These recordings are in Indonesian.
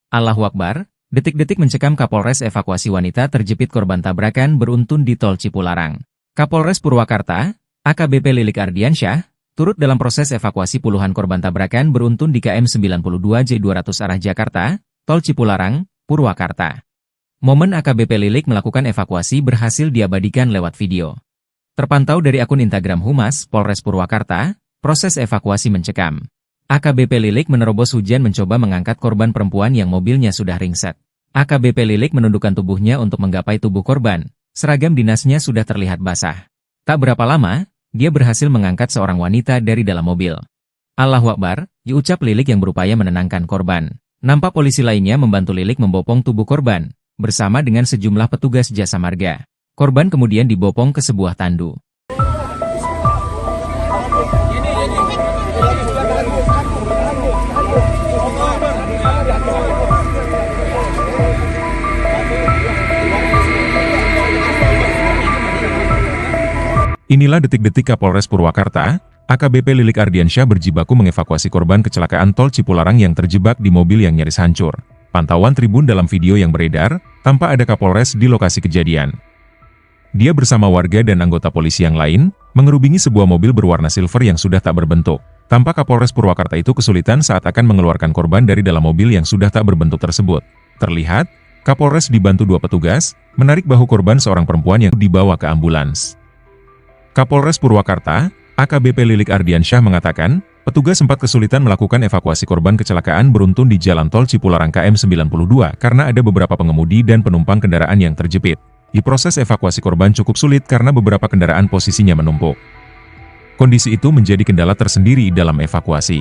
Allahu Akbar, detik-detik mencekam Kapolres evakuasi wanita terjepit korban tabrakan beruntun di Tol Cipularang. Kapolres Purwakarta, AKBP Lilik Ardiansyah, turut dalam proses evakuasi puluhan korban tabrakan beruntun di KM 92J200 arah Jakarta, Tol Cipularang, Purwakarta. Momen AKBP Lilik melakukan evakuasi berhasil diabadikan lewat video. Terpantau dari akun Instagram Humas Polres Purwakarta, proses evakuasi mencekam. AKBP Lilik menerobos hujan mencoba mengangkat korban perempuan yang mobilnya sudah ringsek. AKBP Lilik menundukkan tubuhnya untuk menggapai tubuh korban. Seragam dinasnya sudah terlihat basah. Tak berapa lama, dia berhasil mengangkat seorang wanita dari dalam mobil. Allahu Akbar, diucap Lilik yang berupaya menenangkan korban. Nampak polisi lainnya membantu Lilik membopong tubuh korban, bersama dengan sejumlah petugas jasa marga. Korban kemudian dibopong ke sebuah tandu. Inilah detik-detik Kapolres Purwakarta, AKBP Lilik Ardiansyah berjibaku mengevakuasi korban kecelakaan Tol Cipularang yang terjebak di mobil yang nyaris hancur. Pantauan tribun dalam video yang beredar, tampak ada Kapolres di lokasi kejadian. Dia bersama warga dan anggota polisi yang lain, mengerubungi sebuah mobil berwarna silver yang sudah tak berbentuk. Tampak Kapolres Purwakarta itu kesulitan saat akan mengeluarkan korban dari dalam mobil yang sudah tak berbentuk tersebut. Terlihat, Kapolres dibantu dua petugas, menarik bahu korban seorang perempuan yang dibawa ke ambulans. Kapolres Purwakarta, AKBP Lilik Ardiansyah mengatakan, petugas sempat kesulitan melakukan evakuasi korban kecelakaan beruntun di Jalan Tol Cipularang KM 92 karena ada beberapa pengemudi dan penumpang kendaraan yang terjepit. Di proses evakuasi korban cukup sulit karena beberapa kendaraan posisinya menumpuk. Kondisi itu menjadi kendala tersendiri dalam evakuasi.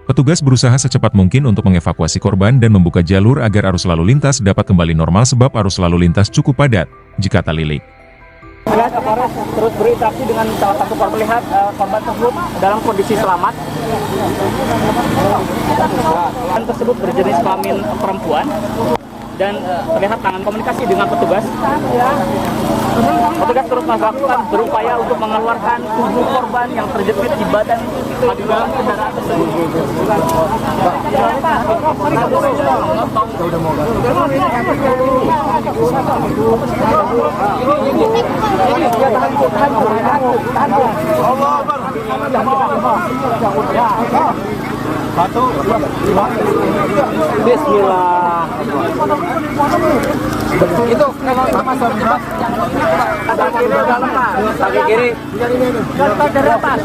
Petugas berusaha secepat mungkin untuk mengevakuasi korban dan membuka jalur agar arus lalu lintas dapat kembali normal sebab arus lalu lintas cukup padat, jikata Lilik. Kapolres terus berinteraksi dengan salah satu korban, melihat korban tersebut dalam kondisi selamat. Korban tersebut berjenis kelamin perempuan dan terlihat tangan komunikasi dengan petugas. Petugas terus melakukan berupaya untuk mengeluarkan tubuh korban yang terjepit di badan di dalam kendaraan tersebut. Bismillah. Itu kalau sama terjebak kaki kiri udah lepas, kaki kiri dari atas.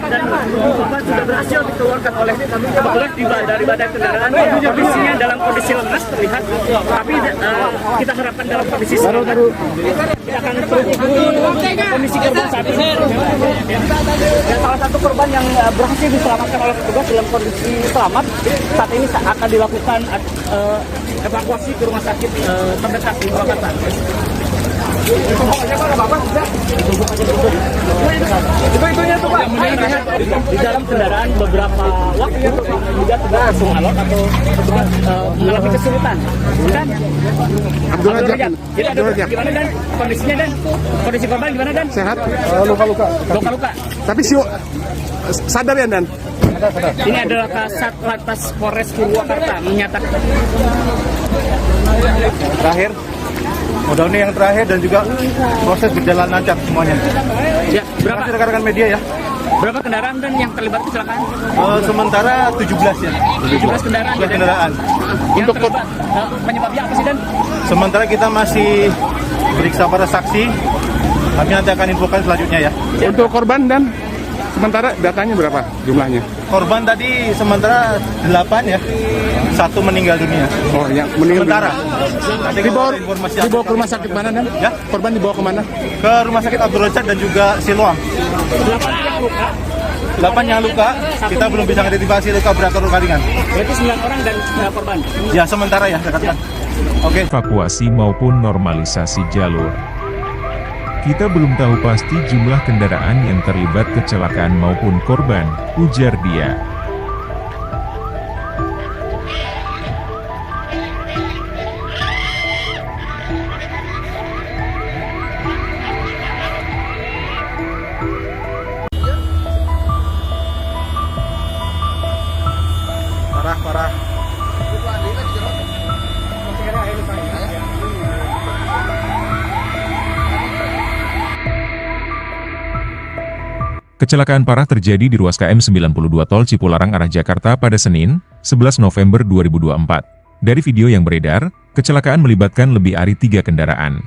Dan korban sudah berhasil dikeluarkan oleh petugas dari badan kendaraan. Kondisinya dalam kondisi lemas terlihat, tapi kita harapkan dalam kondisi selamat. Kita akan terus kondisi korban saat ini. Dan salah satu korban yang berhasil diselamatkan oleh petugas dalam kondisi selamat saat ini akan dilakukan evakuasi ke rumah sakit terdekat di Purwakarta. Itu tuh Pak. Di dalam kendaraan beberapa waktu juga langsung alot atau mengalami kesulitan. Dan Abdul Rajab. Jadi gimana dan kondisinya dan kondisi korban gimana dan? Sehat. Luka-luka. Luka-luka. Tapi sadar ya dan? Ini adalah Kasat Lantas Polres Purwakarta menyatakan. Terakhir, mudah-mudahan yang terakhir dan juga proses berjalan lancar semuanya. Ya, berapa rekan-rekan media ya? Berapa kendaraan dan yang terlibat kecelakaan? Sementara 17 ya. 17 kendaraan. 17 kendaraan. Yang terlibat penyebabnya apa sih dan? Sementara kita masih periksa para saksi. Kami nanti akan infokan selanjutnya ya. Untuk korban dan sementara datanya berapa jumlahnya? Korban tadi sementara 8 ya. 1 meninggal dunia. Oh, yang meninggal sementara. Dibawa ke rumah sakit mana dan? Ya? Korban dibawa ke mana? Ke rumah sakit Abdul Rajab dan juga Siloam. 8 yang luka, kita belum bisa identifikasi luka berat atau luka ringan. Berarti 9 orang dan korban? Ya, sementara ya, rekan-rekan. Oke. Evakuasi maupun normalisasi jalur. Kita belum tahu pasti jumlah kendaraan yang terlibat kecelakaan maupun korban, ujar dia. Kecelakaan parah terjadi di ruas KM 92 Tol Cipularang arah Jakarta pada Senin, 11 November 2024. Dari video yang beredar, kecelakaan melibatkan lebih dari 3 kendaraan.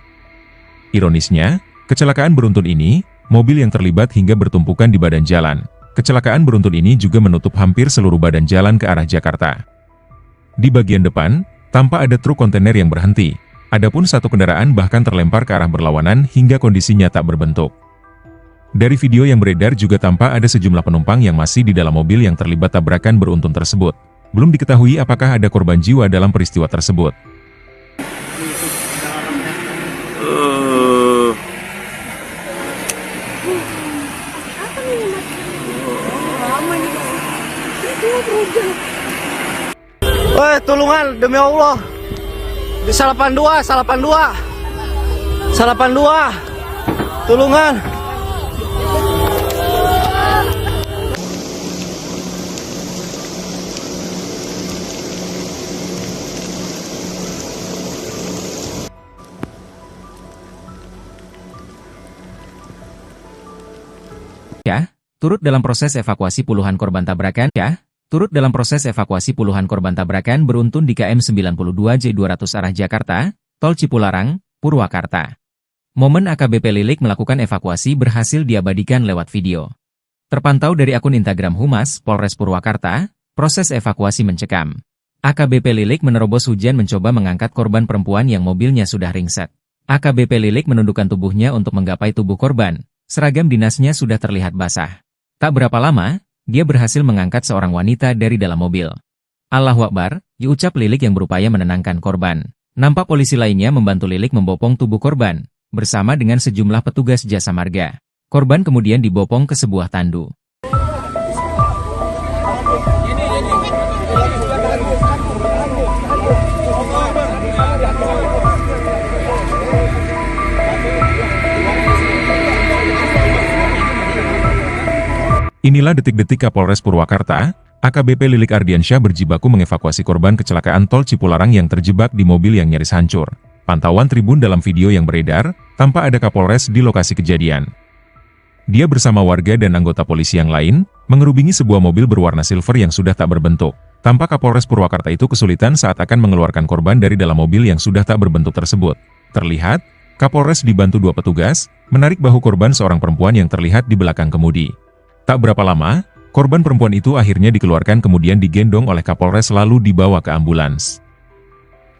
Ironisnya, kecelakaan beruntun ini, mobil yang terlibat hingga bertumpukan di badan jalan. Kecelakaan beruntun ini juga menutup hampir seluruh badan jalan ke arah Jakarta. Di bagian depan, tampak ada truk kontainer yang berhenti. Adapun satu kendaraan bahkan terlempar ke arah berlawanan hingga kondisinya tak berbentuk. Dari video yang beredar juga tampak ada sejumlah penumpang yang masih di dalam mobil yang terlibat tabrakan beruntun tersebut. Belum diketahui apakah ada korban jiwa dalam peristiwa tersebut. Woi, tulungan demi Allah. Di 82. Tulungan. Turut dalam proses evakuasi puluhan korban tabrakan, beruntun di KM 92J200 arah Jakarta, Tol Cipularang, Purwakarta. Momen AKBP Lilik melakukan evakuasi berhasil diabadikan lewat video. Terpantau dari akun Instagram Humas Polres Purwakarta, proses evakuasi mencekam. AKBP Lilik menerobos hujan mencoba mengangkat korban perempuan yang mobilnya sudah ringsek. AKBP Lilik menundukkan tubuhnya untuk menggapai tubuh korban. Seragam dinasnya sudah terlihat basah. Tak berapa lama, dia berhasil mengangkat seorang wanita dari dalam mobil. Allahu Akbar, diucap Lilik yang berupaya menenangkan korban. Nampak polisi lainnya membantu Lilik membopong tubuh korban, bersama dengan sejumlah petugas jasa marga. Korban kemudian dibopong ke sebuah tandu. Inilah detik-detik Kapolres Purwakarta, AKBP Lilik Ardiansyah berjibaku mengevakuasi korban kecelakaan tol Cipularang yang terjebak di mobil yang nyaris hancur. Pantauan tribun dalam video yang beredar, tampak ada Kapolres di lokasi kejadian. Dia bersama warga dan anggota polisi yang lain, mengerubungi sebuah mobil berwarna silver yang sudah tak berbentuk. Tampak Kapolres Purwakarta itu kesulitan saat akan mengeluarkan korban dari dalam mobil yang sudah tak berbentuk tersebut. Terlihat, Kapolres dibantu 2 petugas, menarik bahu korban seorang perempuan yang terlihat di belakang kemudi. Tak berapa lama, korban perempuan itu akhirnya dikeluarkan kemudian digendong oleh Kapolres lalu dibawa ke ambulans.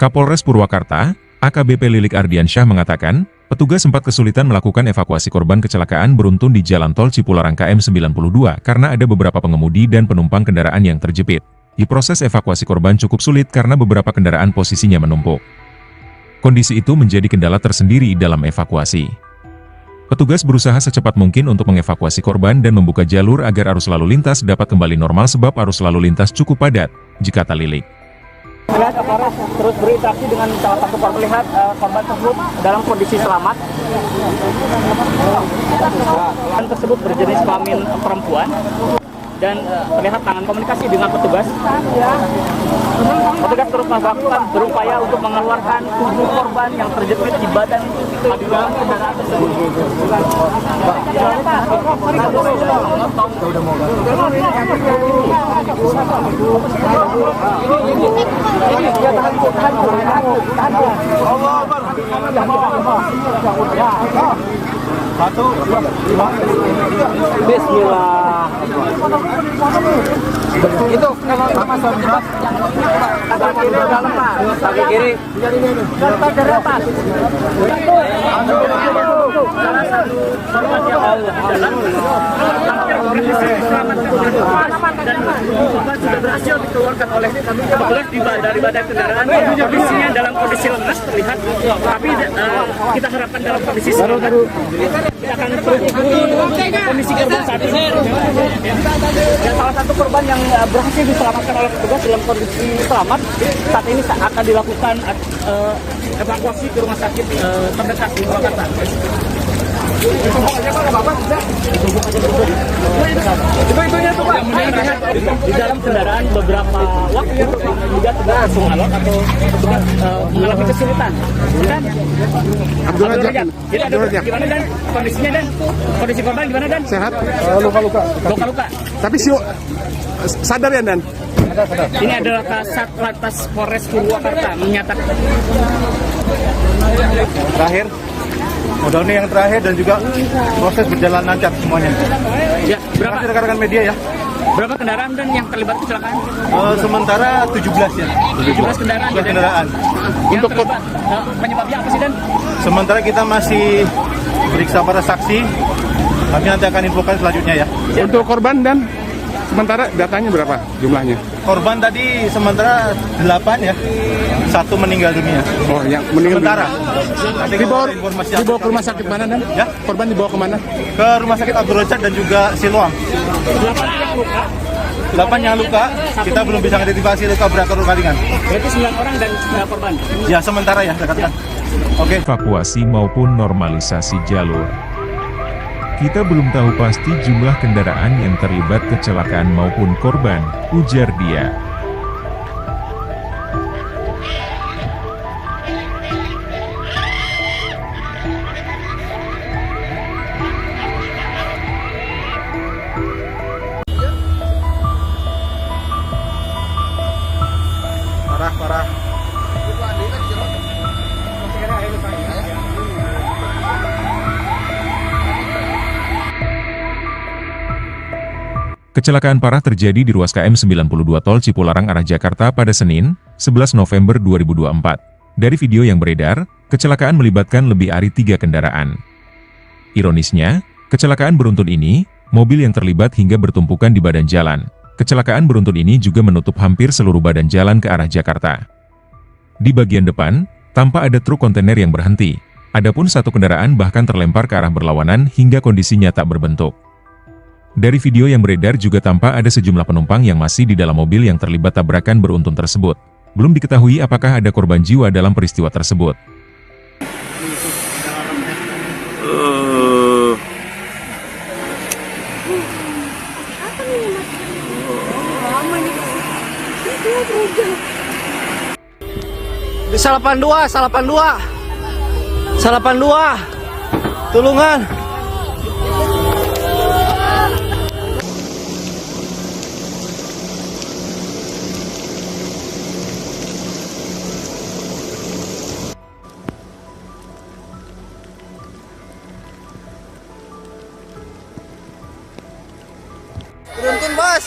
Kapolres Purwakarta, AKBP Lilik Ardiansyah mengatakan, petugas sempat kesulitan melakukan evakuasi korban kecelakaan beruntun di jalan tol Cipularang KM 92 karena ada beberapa pengemudi dan penumpang kendaraan yang terjepit. Di proses evakuasi korban cukup sulit karena beberapa kendaraan posisinya menumpuk. Kondisi itu menjadi kendala tersendiri dalam evakuasi. Petugas berusaha secepat mungkin untuk mengevakuasi korban dan membuka jalur agar arus lalu lintas dapat kembali normal sebab arus lalu lintas cukup padat, jikata Lilik. Kapolres terus berinteraksi dengan salah satu korban, lihat korban tersebut dalam kondisi selamat. Korban tersebut berjenis kelamin perempuan dan terlihat tangan komunikasi dengan petugas. Petugas terus melakukan berupaya untuk mengeluarkan tubuh korban yang terjepit di badan di dalam kendaraan tersebut. Bismillah. Itu kaki kiri udah lepas, kaki kiri dari atas. Salah satu korban yang dan korban sudah berhasil dikeluarkan oleh petugas dari badan kendaraan. Kondisinya dalam kondisi lemas terlihat, tapi kita harapkan dalam kondisi selamat. Kita akan kondisi korban saat ini. Dan salah satu korban yang berhasil diselamatkan oleh petugas dalam kondisi selamat, saat ini akan dilakukan evakuasi ke rumah sakit terdekat di Purwakarta. Itu di dalam kendaraan beberapa waktu juga tidak langsung alot atau mengalami kesulitan. Dan Abdul Razak. jadi ada gimana dan kondisinya dan kondisi korban gimana dan Sehat? luka-luka. Tapi sadar ya Dan? Ini adalah Kasat Lantas Polres Purwakarta menyatakan Terakhir, modal ini yang terakhir dan juga proses berjalan lancar semuanya. ya Terima kasih rekan-rekan media ya. berapa kendaraan dan yang terlibat kecelakaan? Sementara 17 ya. 17 kendaraan. 17 kendaraan. Yang terlibat penyebabnya apa sih dan? Sementara kita masih periksa para saksi. Kami nanti akan infokan selanjutnya ya. Untuk korban Dan, sementara datanya berapa jumlahnya? Korban tadi sementara 8 ya. 1 meninggal dunia. Oh, yang meninggal Sementara. dunia. Nanti Dibawa, kalau ada informasi dibawa ke rumah sakit mana Dan? Ya. Korban dibawa kemana? ke rumah sakit Abdul Razak dan juga Siloam. 8 yang luka, kita belum bisa identifikasi luka berat atau luka ringan. Berarti 9 orang dan korban. Ya sementara ya rekan-rekan. Oke. Evakuasi maupun normalisasi jalur. Kita belum tahu pasti jumlah kendaraan yang terlibat kecelakaan maupun korban, ujar dia. Parah. Kecelakaan parah terjadi di ruas KM 92 Tol Cipularang arah Jakarta pada Senin, 11 November 2024. Dari video yang beredar, kecelakaan melibatkan lebih dari 3 kendaraan. Ironisnya, kecelakaan beruntun ini, mobil yang terlibat hingga bertumpukan di badan jalan. Kecelakaan beruntun ini juga menutup hampir seluruh badan jalan ke arah Jakarta. Di bagian depan, tampak ada truk kontainer yang berhenti. Adapun satu kendaraan bahkan terlempar ke arah berlawanan hingga kondisinya tak berbentuk. Dari video yang beredar juga tampak ada sejumlah penumpang yang masih di dalam mobil yang terlibat tabrakan beruntun tersebut. Belum diketahui apakah ada korban jiwa dalam peristiwa tersebut. Di 82, 82. Tulungan. Beruntun, Bos.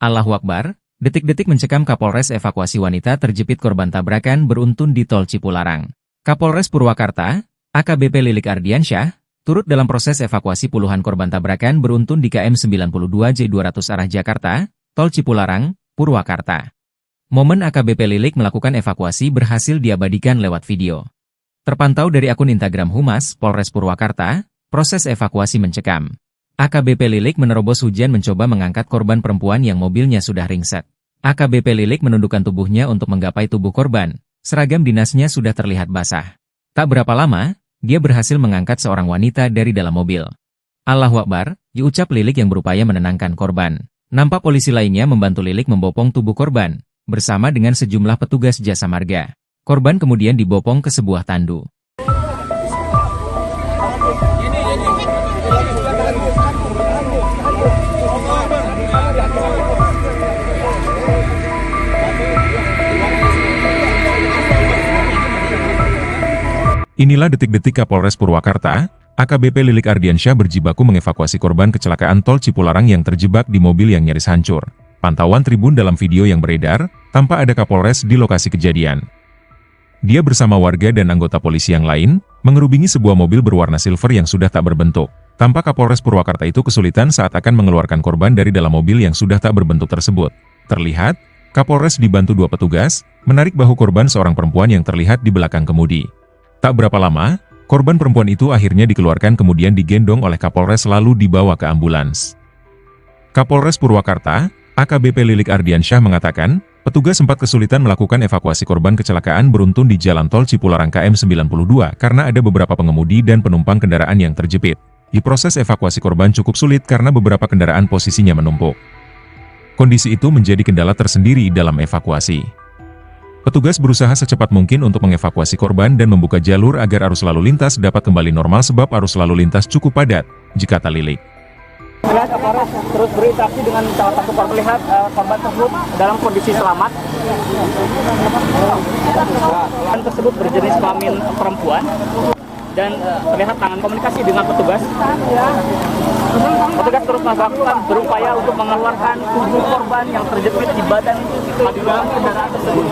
Allahu Akbar, detik-detik mencekam Kapolres evakuasi wanita terjepit korban tabrakan beruntun di Tol Cipularang. Kapolres Purwakarta, AKBP Lilik Ardiansyah, turut dalam proses evakuasi puluhan korban tabrakan beruntun di KM 92J200 arah Jakarta, Tol Cipularang, Purwakarta. Momen AKBP Lilik melakukan evakuasi berhasil diabadikan lewat video. Terpantau dari akun Instagram Humas Polres Purwakarta, proses evakuasi mencekam. AKBP Lilik menerobos hujan mencoba mengangkat korban perempuan yang mobilnya sudah ringsek. AKBP Lilik menundukkan tubuhnya untuk menggapai tubuh korban. Seragam dinasnya sudah terlihat basah. Tak berapa lama, dia berhasil mengangkat seorang wanita dari dalam mobil. Allahu Akbar, diucap Lilik yang berupaya menenangkan korban. Nampak polisi lainnya membantu Lilik membopong tubuh korban, bersama dengan sejumlah petugas jasa marga. Korban kemudian dibopong ke sebuah tandu. Inilah detik-detik Kapolres Purwakarta, AKBP Lilik Ardiansyah berjibaku mengevakuasi korban kecelakaan Tol Cipularang yang terjebak di mobil yang nyaris hancur. Pantauan tribun dalam video yang beredar, tampak ada Kapolres di lokasi kejadian. Dia bersama warga dan anggota polisi yang lain, mengerubungi sebuah mobil berwarna silver yang sudah tak berbentuk. Tampak Kapolres Purwakarta itu kesulitan saat akan mengeluarkan korban dari dalam mobil yang sudah tak berbentuk tersebut. Terlihat, Kapolres dibantu dua petugas, menarik bahu korban seorang perempuan yang terlihat di belakang kemudi. Tak berapa lama, korban perempuan itu akhirnya dikeluarkan kemudian digendong oleh Kapolres lalu dibawa ke ambulans. Kapolres Purwakarta, AKBP Lilik Ardiansyah mengatakan, petugas sempat kesulitan melakukan evakuasi korban kecelakaan beruntun di Jalan Tol Cipularang KM 92 karena ada beberapa pengemudi dan penumpang kendaraan yang terjepit. Di proses evakuasi korban cukup sulit karena beberapa kendaraan posisinya menumpuk. Kondisi itu menjadi kendala tersendiri dalam evakuasi. Petugas berusaha secepat mungkin untuk mengevakuasi korban dan membuka jalur agar arus lalu lintas dapat kembali normal sebab arus lalu lintas cukup padat, kata Lilik. Kapolres terus berinteraksi dengan salah satu korban, melihat korban tersebut dalam kondisi selamat. Korban tersebut berjenis kelamin perempuan dan terlihat tangan komunikasi dengan petugas. Petugas terus melakukan berupaya untuk mengeluarkan tubuh korban yang terjepit di badan di dalam kendaraan tersebut.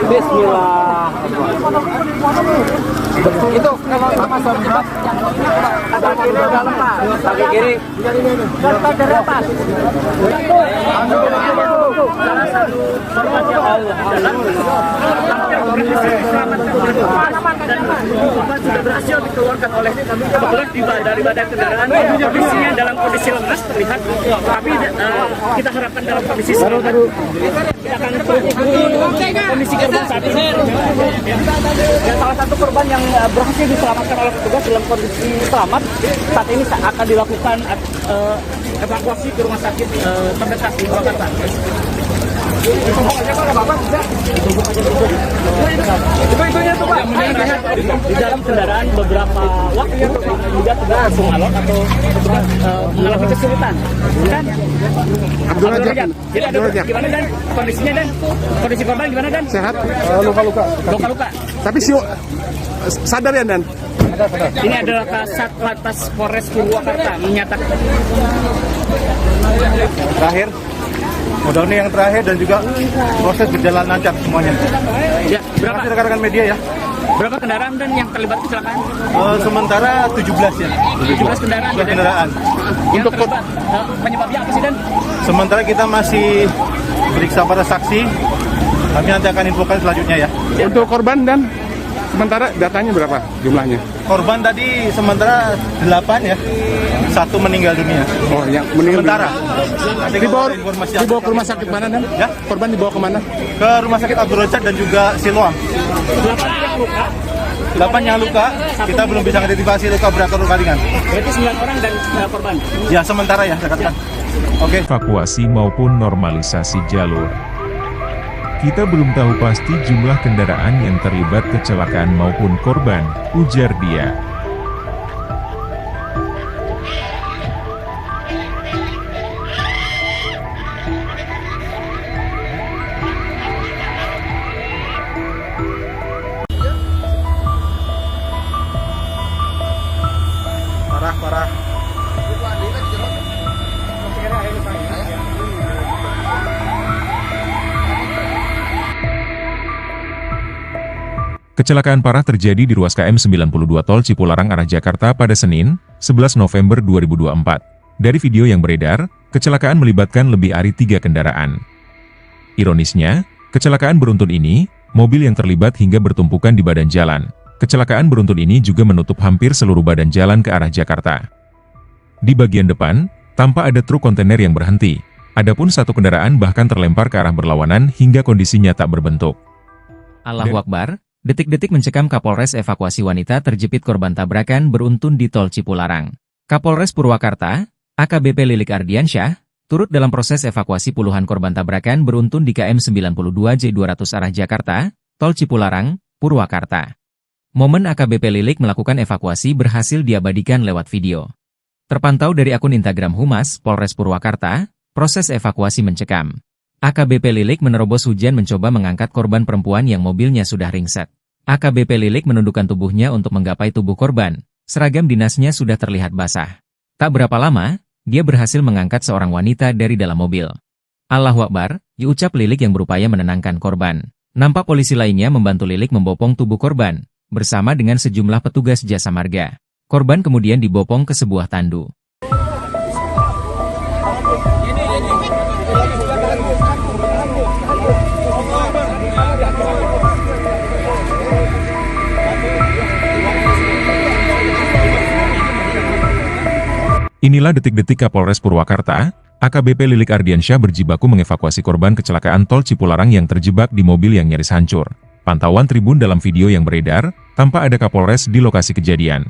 Bismillah. Itu kalau masuk cepat kaki kiri udah lepas, kaki kiri lepas dari atas. Salah satu korban yang korban sudah berhasil dikeluarkan oleh petugas dari badan kendaraan. Kondisinya dalam kondisi lemas terlihat, tapi kita harapkan dalam kondisi selamat. Kita akan kondisi korban saat ini. Dan salah satu korban yang berhasil diselamatkan oleh petugas dalam kondisi selamat saat ini akan dilakukan evakuasi ke rumah sakit terdekat di Purwakarta. Di dalam kendaraan beberapa waktu juga tidak langsung alot atau mengalami kesulitan. Dan Abdul Rajak, gimana dan kondisinya dan kondisi korban gimana dan? Sehat, luka-luka. Luka-luka. Tapi sadar ya dan? Ini adalah Kasat Lantas Polres Purwakarta menyatakan. Terakhir, mudah-mudahan yang terakhir dan juga proses berjalan lancar semuanya. Ya, berapa rekan-rekan media ya? Berapa kendaraan dan yang terlibat kecelakaan? Sementara 17 ya. 17 kendaraan. 17 kendaraan. Yang terlibat penyebabnya apa sih dan? Sementara kita masih periksa para saksi. Kami nanti akan infokan selanjutnya ya. Untuk korban dan sementara datanya berapa jumlahnya? Korban tadi sementara 8 ya. 1 meninggal dunia. Oh, yang meninggal Sementara. Dibawa ke rumah sakit mana dan? Ya? Korban dibawa kemana? Ke rumah sakit Abdul Rajak dan juga Siloam. 8 yang luka, kita belum bisa identifikasi luka berat atau luka ringan. Berarti 9 orang dan korban? Ya, sementara ya, rekan-rekan. Oke. Evakuasi maupun normalisasi jalur. Kita belum tahu pasti jumlah kendaraan yang terlibat kecelakaan maupun korban, ujar dia. Parah. Kecelakaan parah terjadi di ruas KM 92 Tol Cipularang arah Jakarta pada Senin, 11 November 2024. Dari video yang beredar, kecelakaan melibatkan lebih dari 3 kendaraan. Ironisnya, kecelakaan beruntun ini, mobil yang terlibat hingga bertumpukan di badan jalan. Kecelakaan beruntun ini juga menutup hampir seluruh badan jalan ke arah Jakarta. Di bagian depan, tampak ada truk kontainer yang berhenti. Adapun satu kendaraan bahkan terlempar ke arah berlawanan hingga kondisinya tak berbentuk. Allahu Akbar, detik-detik mencekam Kapolres evakuasi wanita terjepit korban tabrakan beruntun di Tol Cipularang. Kapolres Purwakarta, AKBP Lilik Ardiansyah, turut dalam proses evakuasi puluhan korban tabrakan beruntun di KM 92J200 arah Jakarta, Tol Cipularang, Purwakarta. Momen AKBP Lilik melakukan evakuasi berhasil diabadikan lewat video. Terpantau dari akun Instagram Humas Polres Purwakarta, proses evakuasi mencekam. AKBP Lilik menerobos hujan mencoba mengangkat korban perempuan yang mobilnya sudah ringsek. AKBP Lilik menundukkan tubuhnya untuk menggapai tubuh korban. Seragam dinasnya sudah terlihat basah. Tak berapa lama, dia berhasil mengangkat seorang wanita dari dalam mobil. Allahu Akbar, diucap Lilik yang berupaya menenangkan korban. Nampak polisi lainnya membantu Lilik membopong tubuh korban, bersama dengan sejumlah petugas jasa marga. Korban kemudian dibopong ke sebuah tandu. Inilah detik-detik Kapolres Purwakarta, AKBP Lilik Ardiansyah berjibaku mengevakuasi korban kecelakaan tol Cipularang yang terjebak di mobil yang nyaris hancur. Pantauan tribun dalam video yang beredar, tanpa ada Kapolres di lokasi kejadian.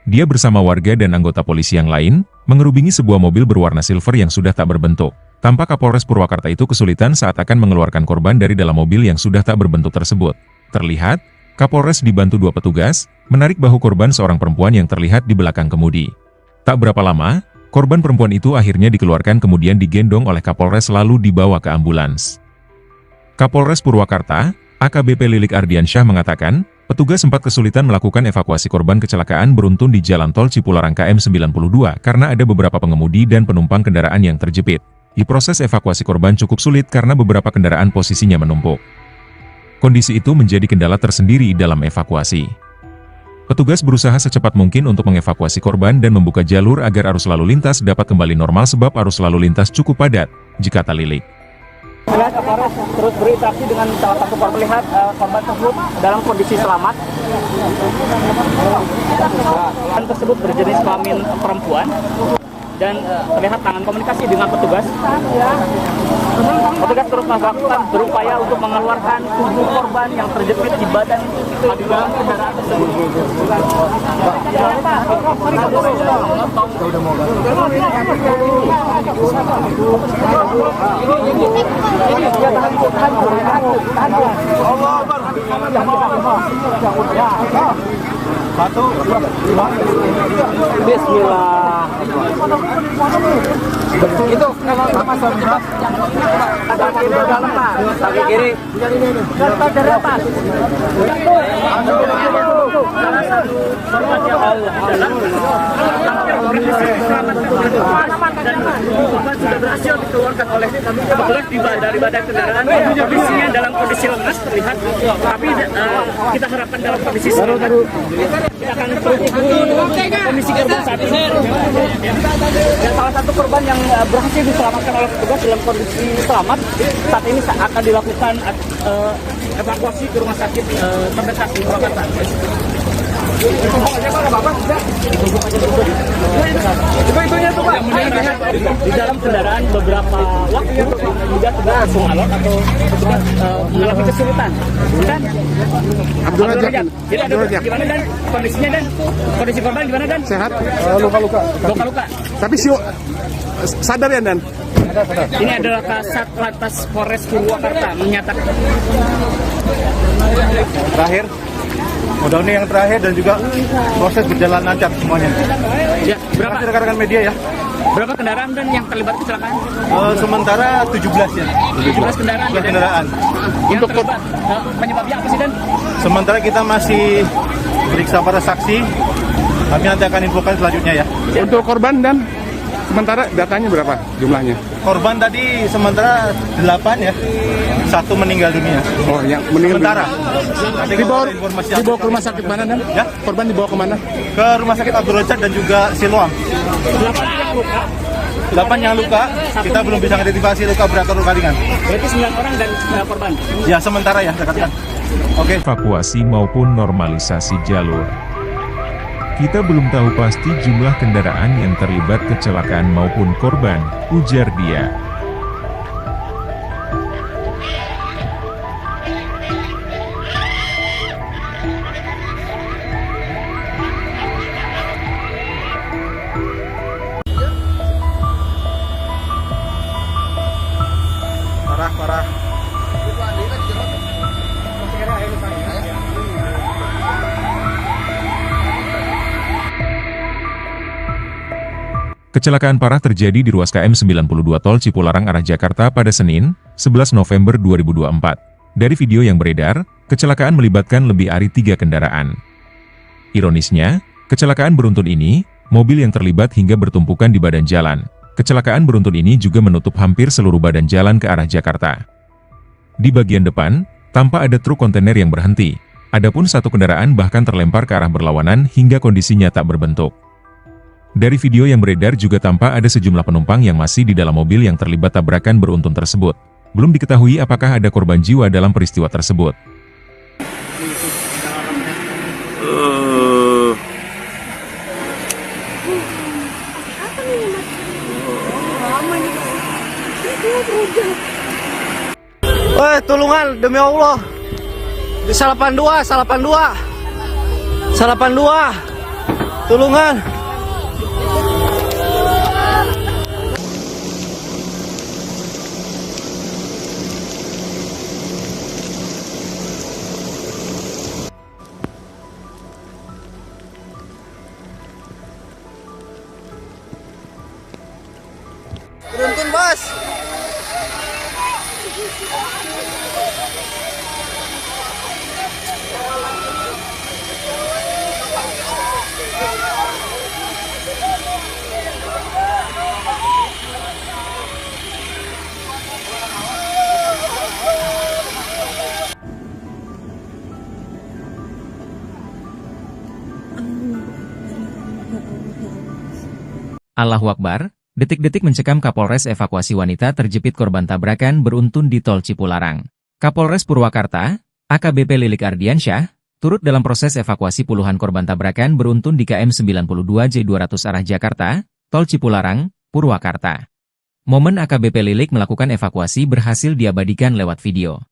Dia bersama warga dan anggota polisi yang lain, mengerubungi sebuah mobil berwarna silver yang sudah tak berbentuk. Tampak Kapolres Purwakarta itu kesulitan saat akan mengeluarkan korban dari dalam mobil yang sudah tak berbentuk tersebut. Terlihat, Kapolres dibantu dua petugas, menarik bahu korban seorang perempuan yang terlihat di belakang kemudi. Tak berapa lama, korban perempuan itu akhirnya dikeluarkan kemudian digendong oleh Kapolres lalu dibawa ke ambulans. Kapolres Purwakarta, AKBP Lilik Ardiansyah mengatakan, petugas sempat kesulitan melakukan evakuasi korban kecelakaan beruntun di Jalan Tol Cipularang KM 92 karena ada beberapa pengemudi dan penumpang kendaraan yang terjepit. Di proses evakuasi korban cukup sulit karena beberapa kendaraan posisinya menumpuk. Kondisi itu menjadi kendala tersendiri dalam evakuasi. Petugas berusaha secepat mungkin untuk mengevakuasi korban dan membuka jalur agar arus lalu lintas dapat kembali normal sebab arus lalu lintas cukup padat, jika Lilik. Kapolres terus berinteraksi dengan salah satu korban, melihat korban tersebut dalam kondisi selamat. Korban tersebut berjenis kelamin perempuan dan terlihat tangan komunikasi dengan petugas. Petugas terus berupaya untuk mengeluarkan tubuh korban yang terjepit di badan di dalam kendaraan tersebut. Bismillah. Itu kalau sama terjebak ada kaki dalam Pak, kaki kiri. Dari atas. Korban sudah berhasil dikeluarkan oleh petugas dari badan kendaraan. Kondisinya dalam kondisi lemas terlihat, tapi kita harapkan dalam kondisi selamat. Kita akan kondisi korban saat ini. Dan salah satu korban yang berhasil diselamatkan oleh petugas dalam kondisi selamat saat ini akan dilakukan evakuasi ke rumah sakit terdekat di Purwakarta. Di dalam kendaraan beberapa waktu juga sudah langsung alot atau petugas mengalami kesulitan. Dan Abdul Rajab, gimana dan kondisinya dan kondisi korban gimana dan? Sehat? Luka-luka. Luka-luka. Tapi sadar ya Dan? Ini adalah Kasat Lantas Polres Purwakarta menyatakan. Terakhir, mudah-mudahan yang terakhir dan juga proses berjalan lancar semuanya. Ya, berapa rekan-rekan media ya? Berapa kendaraan dan yang terlibat kecelakaan? Sementara 17 ya. 17 kendaraan. 17 kendaraan. Yang terlibat penyebabnya apa sih Dan? Sementara kita masih periksa para saksi. Kami nanti akan infokan selanjutnya ya. Untuk korban Dan, sementara datanya berapa jumlahnya? Korban tadi sementara 8 ya. 1 meninggal dunia. Oh, yang meninggal Sementara. dibawa ke rumah sakit mana Dan? Ya? Korban dibawa ke mana? Ke rumah sakit Abdul Rajab dan juga Siloam. 8 yang luka, kita belum bisa identifikasi luka berat atau luka ringan. Berarti 9 orang dan korban. Ya sementara ya, dekatkan. Oke. Evakuasi maupun normalisasi jalur. Kita belum tahu pasti jumlah kendaraan yang terlibat kecelakaan maupun korban, ujar dia. Parah. Kecelakaan parah terjadi di ruas KM 92 Tol Cipularang arah Jakarta pada Senin, 11 November 2024. Dari video yang beredar, kecelakaan melibatkan lebih dari 3 kendaraan. Ironisnya, kecelakaan beruntun ini, mobil yang terlibat hingga bertumpukan di badan jalan. Kecelakaan beruntun ini juga menutup hampir seluruh badan jalan ke arah Jakarta. Di bagian depan, tampak ada truk kontainer yang berhenti. Adapun satu kendaraan bahkan terlempar ke arah berlawanan hingga kondisinya tak berbentuk. Dari video yang beredar juga tampak ada sejumlah penumpang yang masih di dalam mobil yang terlibat tabrakan beruntun tersebut. Belum diketahui apakah ada korban jiwa dalam peristiwa tersebut. Woi, tulungan demi Allah. Di 82, 82. 82. Tulungan. Beruntun, Bos. Allahu Akbar, detik-detik mencekam Kapolres evakuasi wanita terjepit korban tabrakan beruntun di Tol Cipularang. Kapolres Purwakarta, AKBP Lilik Ardiansyah, turut dalam proses evakuasi puluhan korban tabrakan beruntun di KM 92J200 arah Jakarta, Tol Cipularang, Purwakarta. Momen AKBP Lilik melakukan evakuasi berhasil diabadikan lewat video.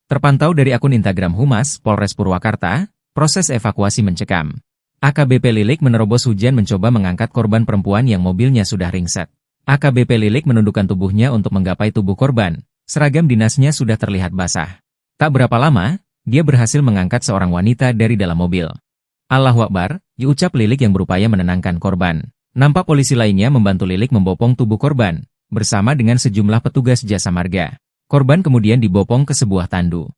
Terpantau dari akun Instagram Humas Polres Purwakarta, proses evakuasi mencekam. AKBP Lilik menerobos hujan mencoba mengangkat korban perempuan yang mobilnya sudah ringsek. AKBP Lilik menundukkan tubuhnya untuk menggapai tubuh korban. Seragam dinasnya sudah terlihat basah. Tak berapa lama, dia berhasil mengangkat seorang wanita dari dalam mobil. Allahu Akbar, diucap Lilik yang berupaya menenangkan korban. Nampak polisi lainnya membantu Lilik membopong tubuh korban, bersama dengan sejumlah petugas jasa marga. Korban kemudian dibopong ke sebuah tandu.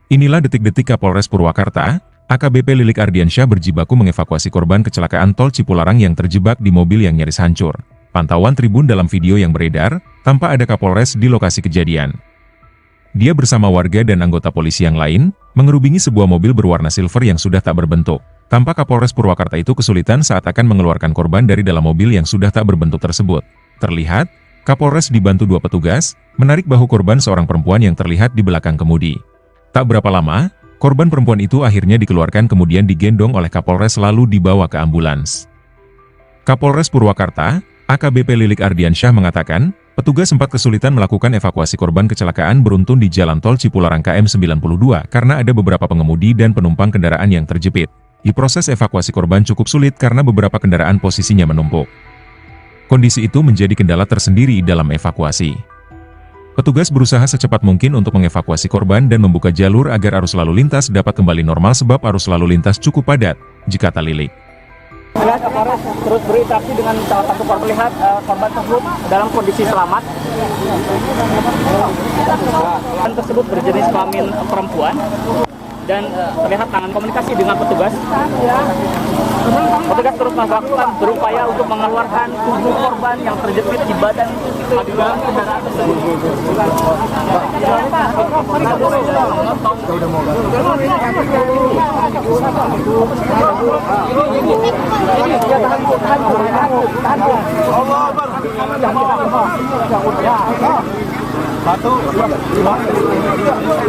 Inilah detik-detik Kapolres Purwakarta, AKBP Lilik Ardiansyah berjibaku mengevakuasi korban kecelakaan Tol Cipularang yang terjebak di mobil yang nyaris hancur. Pantauan tribun dalam video yang beredar, tampak ada Kapolres di lokasi kejadian. Dia bersama warga dan anggota polisi yang lain, mengerubungi sebuah mobil berwarna silver yang sudah tak berbentuk. Tampak Kapolres Purwakarta itu kesulitan saat akan mengeluarkan korban dari dalam mobil yang sudah tak berbentuk tersebut. Terlihat, Kapolres dibantu dua petugas, menarik bahu korban seorang perempuan yang terlihat di belakang kemudi. Tak berapa lama, korban perempuan itu akhirnya dikeluarkan kemudian digendong oleh Kapolres lalu dibawa ke ambulans. Kapolres Purwakarta, AKBP Lilik Ardiansyah mengatakan, petugas sempat kesulitan melakukan evakuasi korban kecelakaan beruntun di Jalan Tol Cipularang KM 92 karena ada beberapa pengemudi dan penumpang kendaraan yang terjepit. Di proses evakuasi korban cukup sulit karena beberapa kendaraan posisinya menumpuk. Kondisi itu menjadi kendala tersendiri dalam evakuasi. Petugas berusaha secepat mungkin untuk mengevakuasi korban dan membuka jalur agar arus lalu lintas dapat kembali normal sebab arus lalu lintas cukup padat, jikata Lilik. Kapolres terus berinteraksi dengan salah satu korban, melihat korban tersebut dalam kondisi selamat. Korban tersebut berjenis kelamin perempuan dan terlihat tangan komunikasi dengan petugas. Petugas terus melakukan berupaya untuk mengeluarkan tubuh korban yang terjepit di badan di dalam kendaraan tersebut.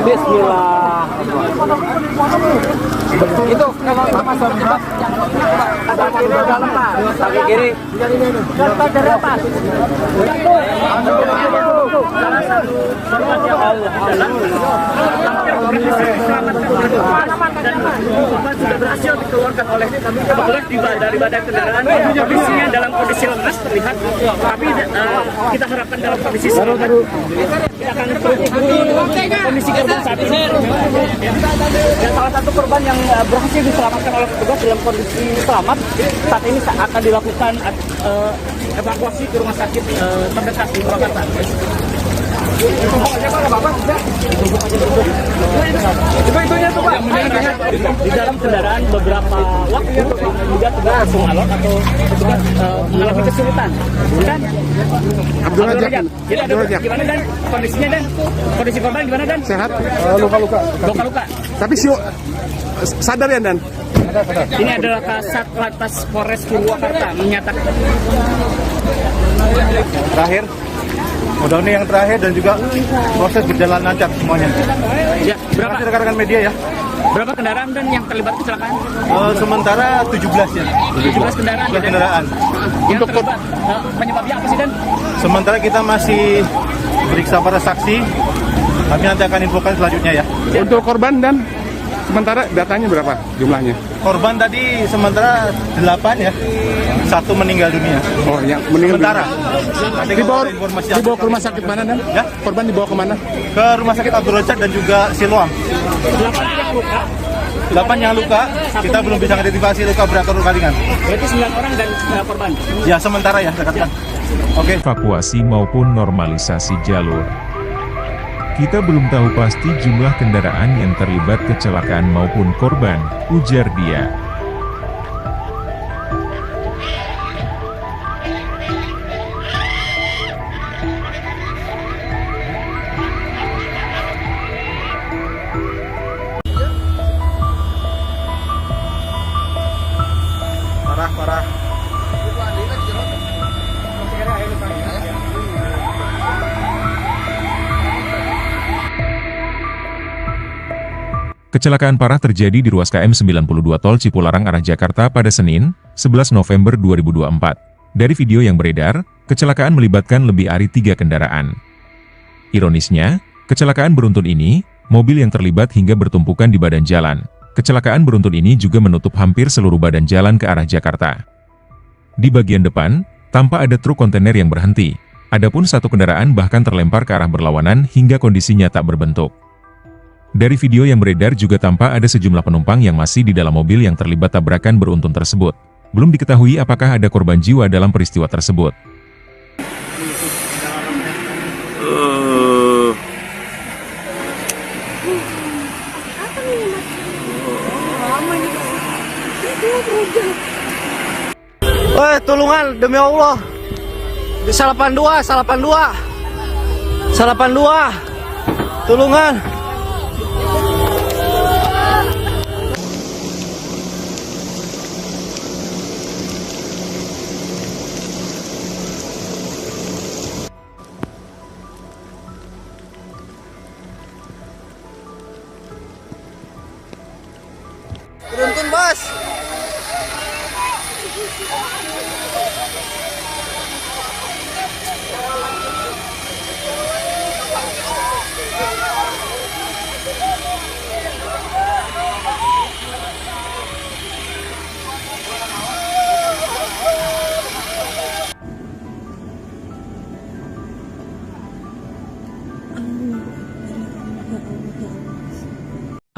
Bismillah. Itu kalau sama terjebak kaki kiri dalam Pak. Kaki kiri. Dapat dari atas. Salah satu korban yang hampir berhasil diselamatkan dan korban sudah berhasil dikeluarkan oleh petugas dari badan kendaraan. Kondisinya dalam kondisi lemas terlihat, tapi kita harapkan dalam kondisi selamat. Kita akan kondisi korban saat ini. Dan salah satu korban yang berhasil diselamatkan oleh petugas dalam kondisi selamat saat ini akan dilakukan evakuasi ke rumah sakit terdekat di Purwakarta. Di dalam kendaraan beberapa waktu juga langsung alot atau petugas mengalami kesulitan. Dan Abdul Razak. jadi ada gimana dan kondisinya dan kondisi korban gimana dan Sehat? luka-luka. Tapi sadar ya, Dan? Ini adalah Kasat Lantas Polres Purwakarta menyatakan Terakhir, mudah ini yang terakhir dan juga proses berjalan lancar semuanya. ya Terima kasih rekan-rekan media ya. berapa kendaraan dan yang terlibat kecelakaan? Sementara 17 ya. 17 kendaraan. 17 kendaraan. Yang terlibat penyebabnya apa sih dan? Sementara kita masih periksa para saksi. Kami nanti akan infokan selanjutnya ya. Untuk korban, Dan? Sementara datanya berapa jumlahnya? Korban tadi sementara 8 ya. 1 meninggal dunia. Oh, yang meninggal Sementara. dunia. Nanti Dibawa, kalau ada informasi dibawa ke rumah sakit mana, Dan? Ya. Korban dibawa ke mana? Ke rumah sakit Abdul Razak dan juga Siloam. 8 yang luka, kita belum bisa identifikasi luka berat atau luka ringan. Berarti 9 orang dan korban. Ya sementara ya, rekan-rekan. Oke. Evakuasi maupun normalisasi jalur. Kita belum tahu pasti jumlah kendaraan yang terlibat kecelakaan maupun korban, ujar dia. Parah. Kecelakaan parah terjadi di ruas KM 92 Tol Cipularang arah Jakarta pada Senin, 11 November 2024. Dari video yang beredar, kecelakaan melibatkan lebih dari 3 kendaraan. Ironisnya, kecelakaan beruntun ini, mobil yang terlibat hingga bertumpukan di badan jalan. Kecelakaan beruntun ini juga menutup hampir seluruh badan jalan ke arah Jakarta. Di bagian depan, tampak ada truk kontainer yang berhenti. Adapun satu kendaraan bahkan terlempar ke arah berlawanan hingga kondisinya tak berbentuk. Dari video yang beredar juga tampak ada sejumlah penumpang yang masih di dalam mobil yang terlibat tabrakan beruntun tersebut. Belum diketahui apakah ada korban jiwa dalam peristiwa tersebut. Woi, tulungan demi Allah. Di 82. Tulungan. Beruntun, Bos.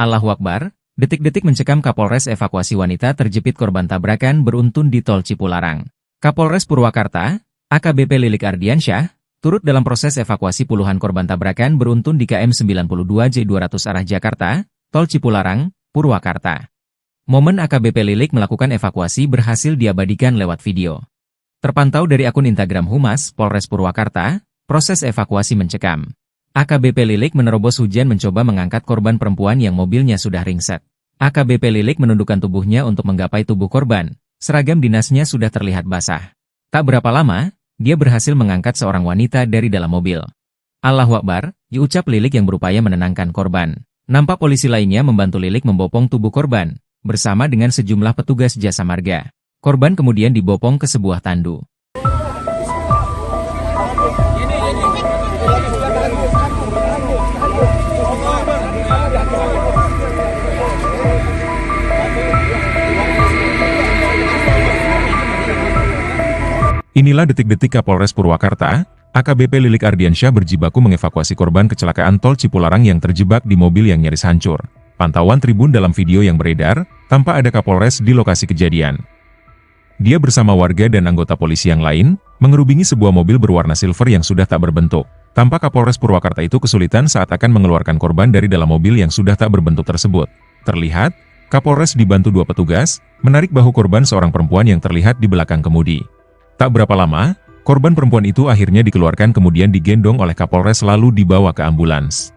Allahu Akbar, detik-detik mencekam Kapolres evakuasi wanita terjepit korban tabrakan beruntun di Tol Cipularang. Kapolres Purwakarta, AKBP Lilik Ardiansyah, turut dalam proses evakuasi puluhan korban tabrakan beruntun di KM 92 J200 arah Jakarta, Tol Cipularang, Purwakarta. Momen AKBP Lilik melakukan evakuasi berhasil diabadikan lewat video. Terpantau dari akun Instagram Humas Polres Purwakarta, proses evakuasi mencekam. AKBP Lilik menerobos hujan mencoba mengangkat korban perempuan yang mobilnya sudah ringsek. AKBP Lilik menundukkan tubuhnya untuk menggapai tubuh korban. Seragam dinasnya sudah terlihat basah. Tak berapa lama, dia berhasil mengangkat seorang wanita dari dalam mobil. Allahu Akbar, diucap Lilik yang berupaya menenangkan korban. Nampak polisi lainnya membantu Lilik membopong tubuh korban, bersama dengan sejumlah petugas jasa marga. Korban kemudian dibopong ke sebuah tandu. Inilah detik-detik Kapolres Purwakarta, AKBP Lilik Ardiansyah berjibaku mengevakuasi korban kecelakaan Tol Cipularang yang terjebak di mobil yang nyaris hancur. Pantauan Tribun dalam video yang beredar, tampak ada Kapolres di lokasi kejadian. Dia bersama warga dan anggota polisi yang lain, mengerubungi sebuah mobil berwarna silver yang sudah tak berbentuk. Tampak Kapolres Purwakarta itu kesulitan saat akan mengeluarkan korban dari dalam mobil yang sudah tak berbentuk tersebut. Terlihat, Kapolres dibantu dua petugas, menarik bahu korban seorang perempuan yang terlihat di belakang kemudi. Tak berapa lama, korban perempuan itu akhirnya dikeluarkan kemudian digendong oleh Kapolres lalu dibawa ke ambulans.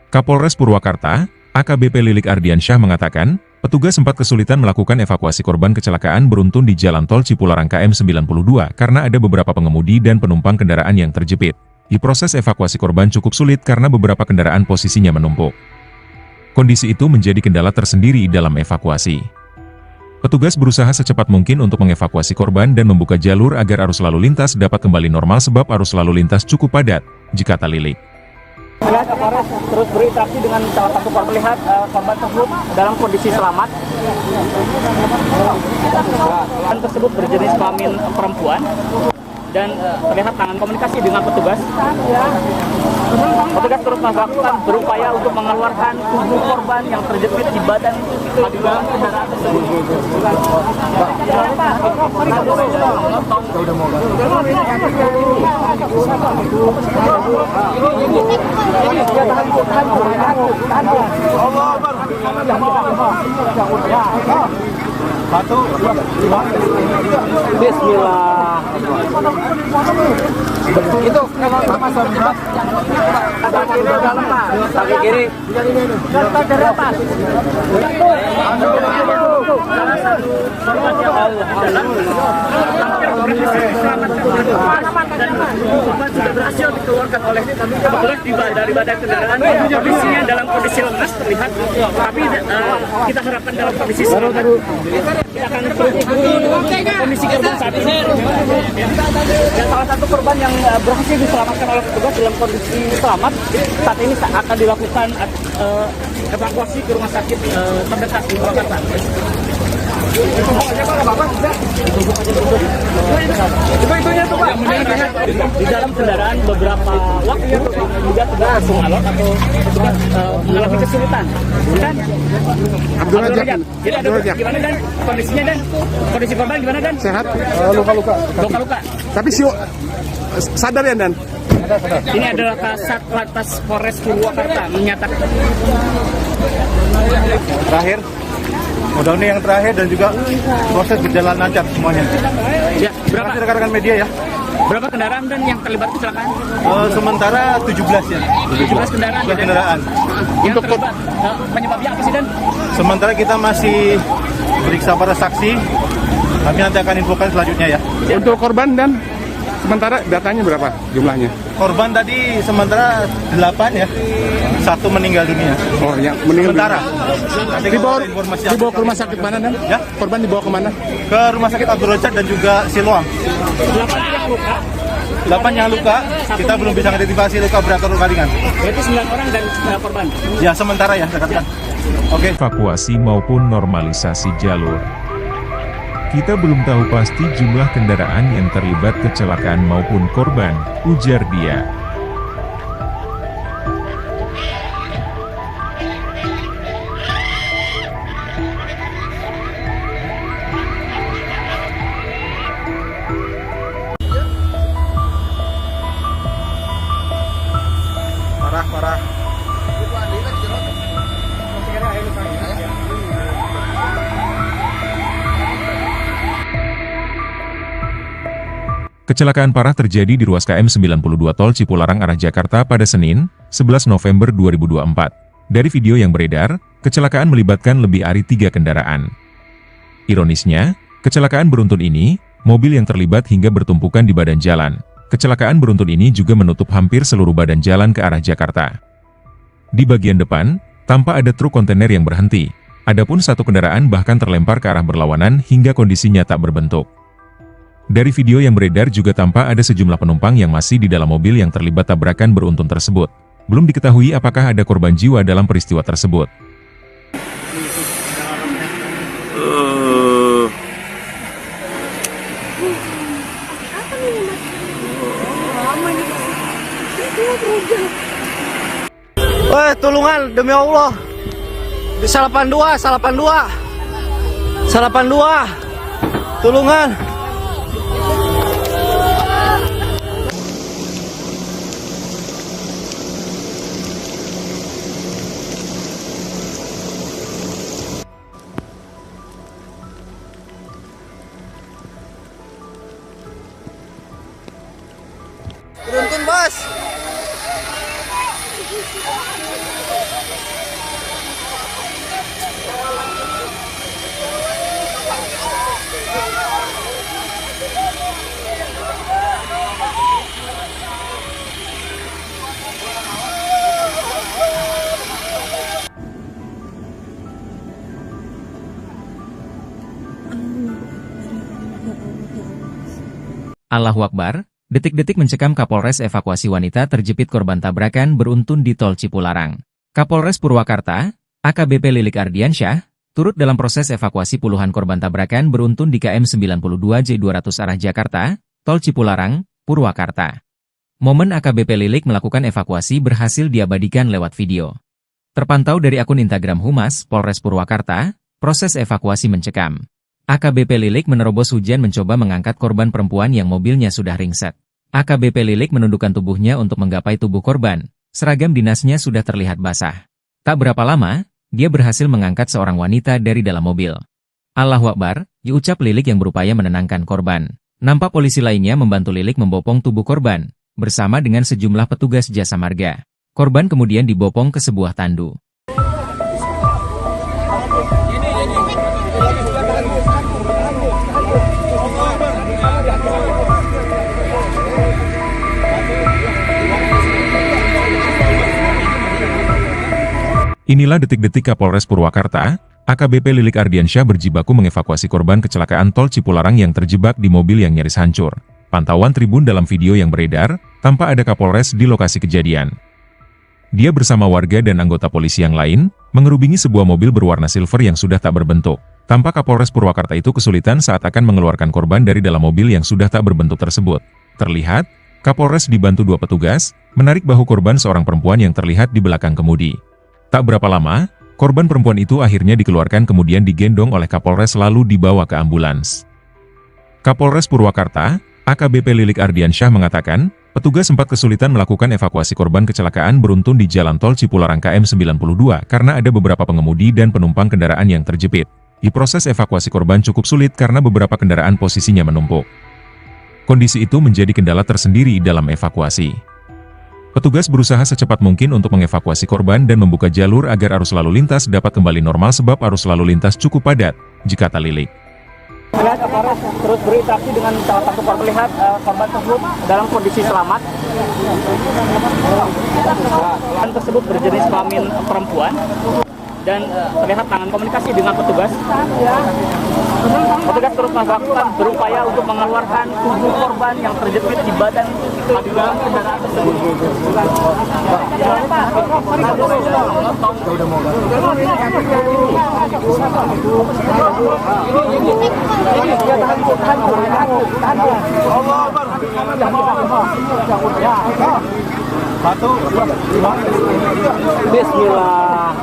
Kapolres Purwakarta, AKBP Lilik Ardiansyah mengatakan, petugas sempat kesulitan melakukan evakuasi korban kecelakaan beruntun di Jalan Tol Cipularang KM 92 karena ada beberapa pengemudi dan penumpang kendaraan yang terjepit. Di proses evakuasi korban cukup sulit karena beberapa kendaraan posisinya menumpuk. Kondisi itu menjadi kendala tersendiri dalam evakuasi. Petugas berusaha secepat mungkin untuk mengevakuasi korban dan membuka jalur agar arus lalu lintas dapat kembali normal sebab arus lalu lintas cukup padat, jikata Lilik. Kapolres terus berinteraksi dengan salah satu korban, melihat korban tersebut dalam kondisi selamat. Korban tersebut berjenis kelamin perempuan dan terlihat tangan komunikasi dengan petugas. Petugas terus melakukan berupaya untuk mengeluarkan tubuh korban yang terjepit di badan di dalam kendaraan tersebut. Bismillah. Itu sama sama kaki kiri dalam Pak, kaki kiri. Dari atas. Sudah berhasil dikeluarkan oleh petugas dari badan kendaraan. Kondisinya dalam kondisi lemas terlihat, tapi kita harapkan dalam kondisi selamat. Kita akan kondisi korban saat ini. Dan salah satu korban yang berhasil diselamatkan oleh petugas dalam kondisi selamat, saat ini akan dilakukan evakuasi ke rumah sakit terdekat di Purwakarta. Di dalam kendaraan beberapa waktu juga tidak langsung alot atau mengalami kesulitan. Dan Abdul Rajak. Gimana Dan? Kondisinya Dan? Kondisi korban gimana Dan? Sehat, luka-luka. Luka-luka. Tapi sadar ya Dan? Ini adalah Kasat Lantas Polres Purwakarta menyatakan. Terakhir, mudah-mudahan yang terakhir dan juga proses berjalan lancar semuanya. Ya, berapa rekan-rekan media ya? Berapa kendaraan dan yang terlibat kecelakaan? Sementara 17 ya. 17 kendaraan. 17 kendaraan. Yang terlibat penyebabnya apa sih Dan? Sementara kita masih periksa para saksi. Kami nanti akan infokan selanjutnya ya. Untuk korban Dan, sementara datanya berapa jumlahnya? Korban tadi sementara 8 ya. 1 meninggal dunia. Oh, yang meninggal Sementara. dunia. Dibawa ke rumah sakit mana Dan? Ya? Korban dibawa kemana? Ke rumah sakit Abdul Rajak dan juga Siloam. 8 yang luka, kita belum bisa identifikasi luka berat atau luka ringan. Berarti 9 orang dan korban. Ya sementara ya, rekan-rekan. Oke. Evakuasi maupun normalisasi jalur. Kita belum tahu pasti jumlah kendaraan yang terlibat kecelakaan maupun korban, ujar dia. Parah. Kecelakaan parah terjadi di ruas KM 92 Tol Cipularang arah Jakarta pada Senin, 11 November 2024. Dari video yang beredar, kecelakaan melibatkan lebih dari 3 kendaraan. Ironisnya, kecelakaan beruntun ini, mobil yang terlibat hingga bertumpukan di badan jalan. Kecelakaan beruntun ini juga menutup hampir seluruh badan jalan ke arah Jakarta. Di bagian depan, tampak ada truk kontainer yang berhenti. Adapun satu kendaraan bahkan terlempar ke arah berlawanan hingga kondisinya tak berbentuk. Dari video yang beredar juga tampak ada sejumlah penumpang yang masih di dalam mobil yang terlibat tabrakan beruntun tersebut. Belum diketahui apakah ada korban jiwa dalam peristiwa tersebut. Woi, tulungan demi Allah. Di 82. Tulungan. Beruntun, Bos. Allahu Akbar, detik-detik mencekam Kapolres evakuasi wanita terjepit korban tabrakan beruntun di Tol Cipularang. Kapolres Purwakarta, AKBP Lilik Ardiansyah, turut dalam proses evakuasi puluhan korban tabrakan beruntun di KM 92J200 arah Jakarta, Tol Cipularang, Purwakarta. Momen AKBP Lilik melakukan evakuasi berhasil diabadikan lewat video. Terpantau dari akun Instagram Humas Polres Purwakarta, proses evakuasi mencekam. AKBP Lilik menerobos hujan mencoba mengangkat korban perempuan yang mobilnya sudah ringsek. AKBP Lilik menundukkan tubuhnya untuk menggapai tubuh korban. Seragam dinasnya sudah terlihat basah. Tak berapa lama, dia berhasil mengangkat seorang wanita dari dalam mobil. Allahu Akbar, diucap Lilik yang berupaya menenangkan korban. Nampak polisi lainnya membantu Lilik membopong tubuh korban, bersama dengan sejumlah petugas jasa marga. Korban kemudian dibopong ke sebuah tandu. Inilah detik-detik Kapolres Purwakarta, AKBP Lilik Ardiansyah berjibaku mengevakuasi korban kecelakaan Tol Cipularang yang terjebak di mobil yang nyaris hancur. Pantauan tribun dalam video yang beredar, tanpa ada Kapolres di lokasi kejadian. Dia bersama warga dan anggota polisi yang lain, mengerubungi sebuah mobil berwarna silver yang sudah tak berbentuk. Tampak Kapolres Purwakarta itu kesulitan saat akan mengeluarkan korban dari dalam mobil yang sudah tak berbentuk tersebut. Terlihat, Kapolres dibantu dua petugas, menarik bahu korban seorang perempuan yang terlihat di belakang kemudi. Tak berapa lama, korban perempuan itu akhirnya dikeluarkan kemudian digendong oleh Kapolres lalu dibawa ke ambulans. Kapolres Purwakarta, AKBP Lilik Ardiansyah mengatakan, petugas sempat kesulitan melakukan evakuasi korban kecelakaan beruntun di Jalan Tol Cipularang KM 92 karena ada beberapa pengemudi dan penumpang kendaraan yang terjepit. Di proses evakuasi korban cukup sulit karena beberapa kendaraan posisinya menumpuk. Kondisi itu menjadi kendala tersendiri dalam evakuasi. Petugas berusaha secepat mungkin untuk mengevakuasi korban dan membuka jalur agar arus lalu lintas dapat kembali normal sebab arus lalu lintas cukup padat, jikata Lilik. Kapolres terus berinteraksi dengan salah satu korban, lihat korban tersebut dalam kondisi selamat. Korban tersebut berjenis kelamin perempuan dan terlihat tangan komunikasi dengan petugas. Petugas terus melakukan berupaya untuk mengeluarkan tubuh korban yang terjepit di badan di dalam kendaraan tersebut. Bismillah.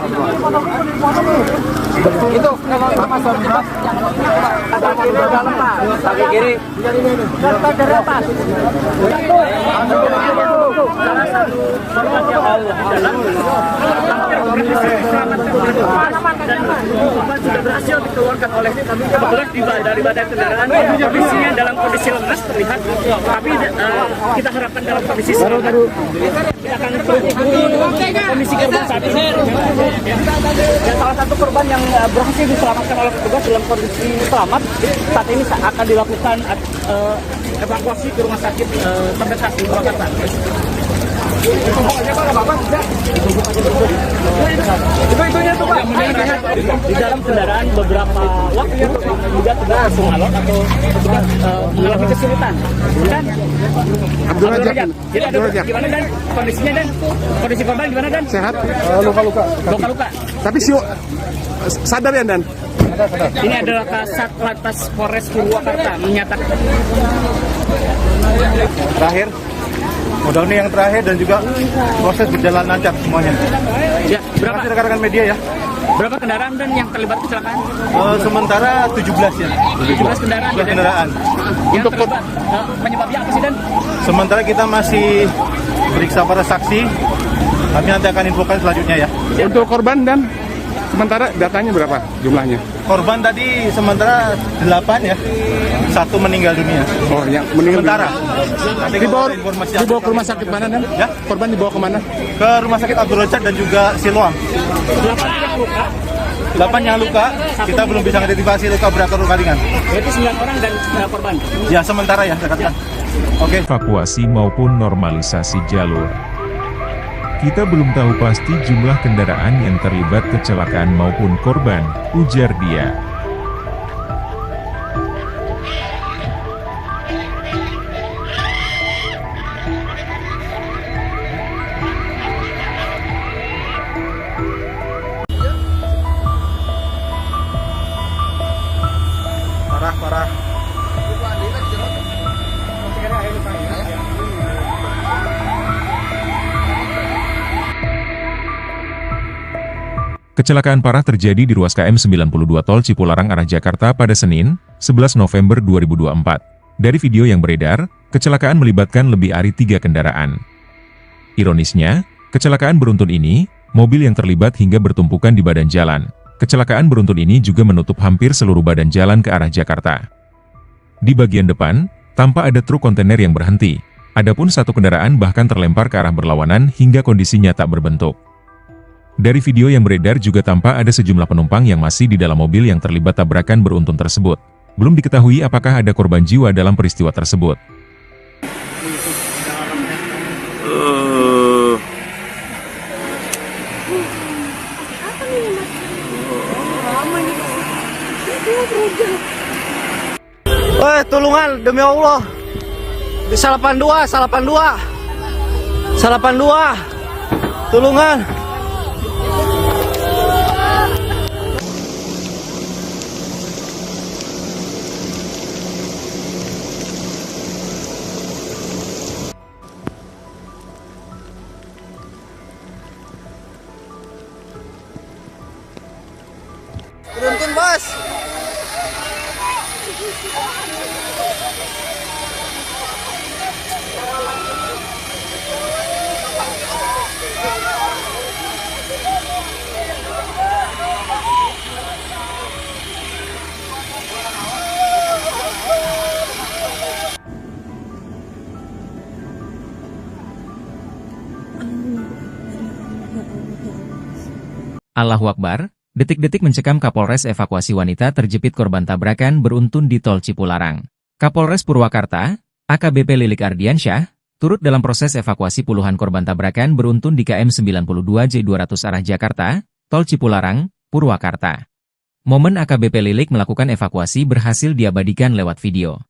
Itu kalau sama saudara ada kiri dalam Pak, kaki kiri. Dari atas. Dan korban sudah berhasil dikeluarkan oleh petugas dari badan kendaraan. Kondisinya dalam kondisi lemas terlihat, tapi kita harapkan dalam kondisi selamat. Kita akan kondisi korban saat ini. Dan salah satu korban yang berhasil diselamatkan oleh petugas dalam kondisi selamat saat ini akan dilakukan evakuasi ke rumah sakit terdekat di Purwakarta. Di dalam kendaraan beberapa waktu juga tidak langsung alot atau mengalami kesulitan. Dan Abdul Rajak. Gimana dan kondisinya dan kondisi korban gimana dan? Sehat? Luka-luka. Luka-luka. Tapi sadar ya Dan? Ini adalah Kasat Lantas Polres Purwakarta menyatakan. Terakhir, mudah-mudahan yang terakhir dan juga proses berjalan lancar semuanya. Ya, Terima kasih rekan-rekan media ya. Berapa kendaraan dan yang terlibat kecelakaan? Sementara 17 ya. 17 kendaraan. 17 kendaraan. Yang terlibat, penyebabnya apa sih, Dan? Sementara kita masih periksa para saksi. Kami nanti akan infokan selanjutnya ya. Untuk korban dan sementara datanya berapa jumlahnya? Korban tadi sementara 8 ya. 1 meninggal dunia. Oh, yang meninggal Sementara. Nanti dibawa, kita informasi dibawa ke rumah sakit mana dan? Ya? Korban dibawa ke mana? Ke rumah sakit Abdul Razak dan juga Siloam. 8 yang luka. Kita belum bisa identifikasi luka berat atau luka ringan. Berarti 9 orang dan korban. Ya sementara ya saya katakan. Oke. Evakuasi maupun normalisasi jalur. Kita belum tahu pasti jumlah kendaraan yang terlibat kecelakaan maupun korban, ujar dia. Parah. Kecelakaan parah terjadi di ruas KM 92 Tol Cipularang arah Jakarta pada Senin, 11 November 2024. Dari video yang beredar, kecelakaan melibatkan lebih dari 3 kendaraan. Ironisnya, kecelakaan beruntun ini, mobil yang terlibat hingga bertumpukan di badan jalan. Kecelakaan beruntun ini juga menutup hampir seluruh badan jalan ke arah Jakarta. Di bagian depan, tampak ada truk kontainer yang berhenti. Adapun satu kendaraan bahkan terlempar ke arah berlawanan hingga kondisinya tak berbentuk. Dari video yang beredar juga tampak ada sejumlah penumpang yang masih di dalam mobil yang terlibat tabrakan beruntun tersebut. Belum diketahui apakah ada korban jiwa dalam peristiwa tersebut. Woi, tulungan demi Allah. Di 82. Tulungan. Beruntun, Bos. Allahu Akbar, detik-detik mencekam Kapolres evakuasi wanita terjepit korban tabrakan beruntun di Tol Cipularang. Kapolres Purwakarta, AKBP Lilik Ardiansyah, turut dalam proses evakuasi puluhan korban tabrakan beruntun di KM 92 J200 arah Jakarta, Tol Cipularang, Purwakarta. Momen AKBP Lilik melakukan evakuasi berhasil diabadikan lewat video.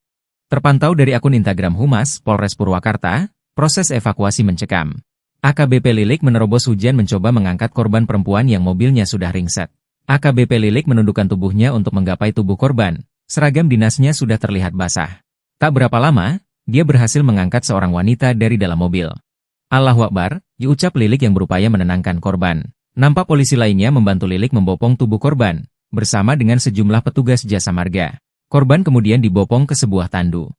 Terpantau dari akun Instagram Humas Polres Purwakarta, proses evakuasi mencekam. AKBP Lilik menerobos hujan mencoba mengangkat korban perempuan yang mobilnya sudah ringsek. AKBP Lilik menundukkan tubuhnya untuk menggapai tubuh korban. Seragam dinasnya sudah terlihat basah. Tak berapa lama, dia berhasil mengangkat seorang wanita dari dalam mobil. Allahu Akbar, diucap Lilik yang berupaya menenangkan korban. Nampak polisi lainnya membantu Lilik membopong tubuh korban, bersama dengan sejumlah petugas jasa marga. Korban kemudian dibopong ke sebuah tandu.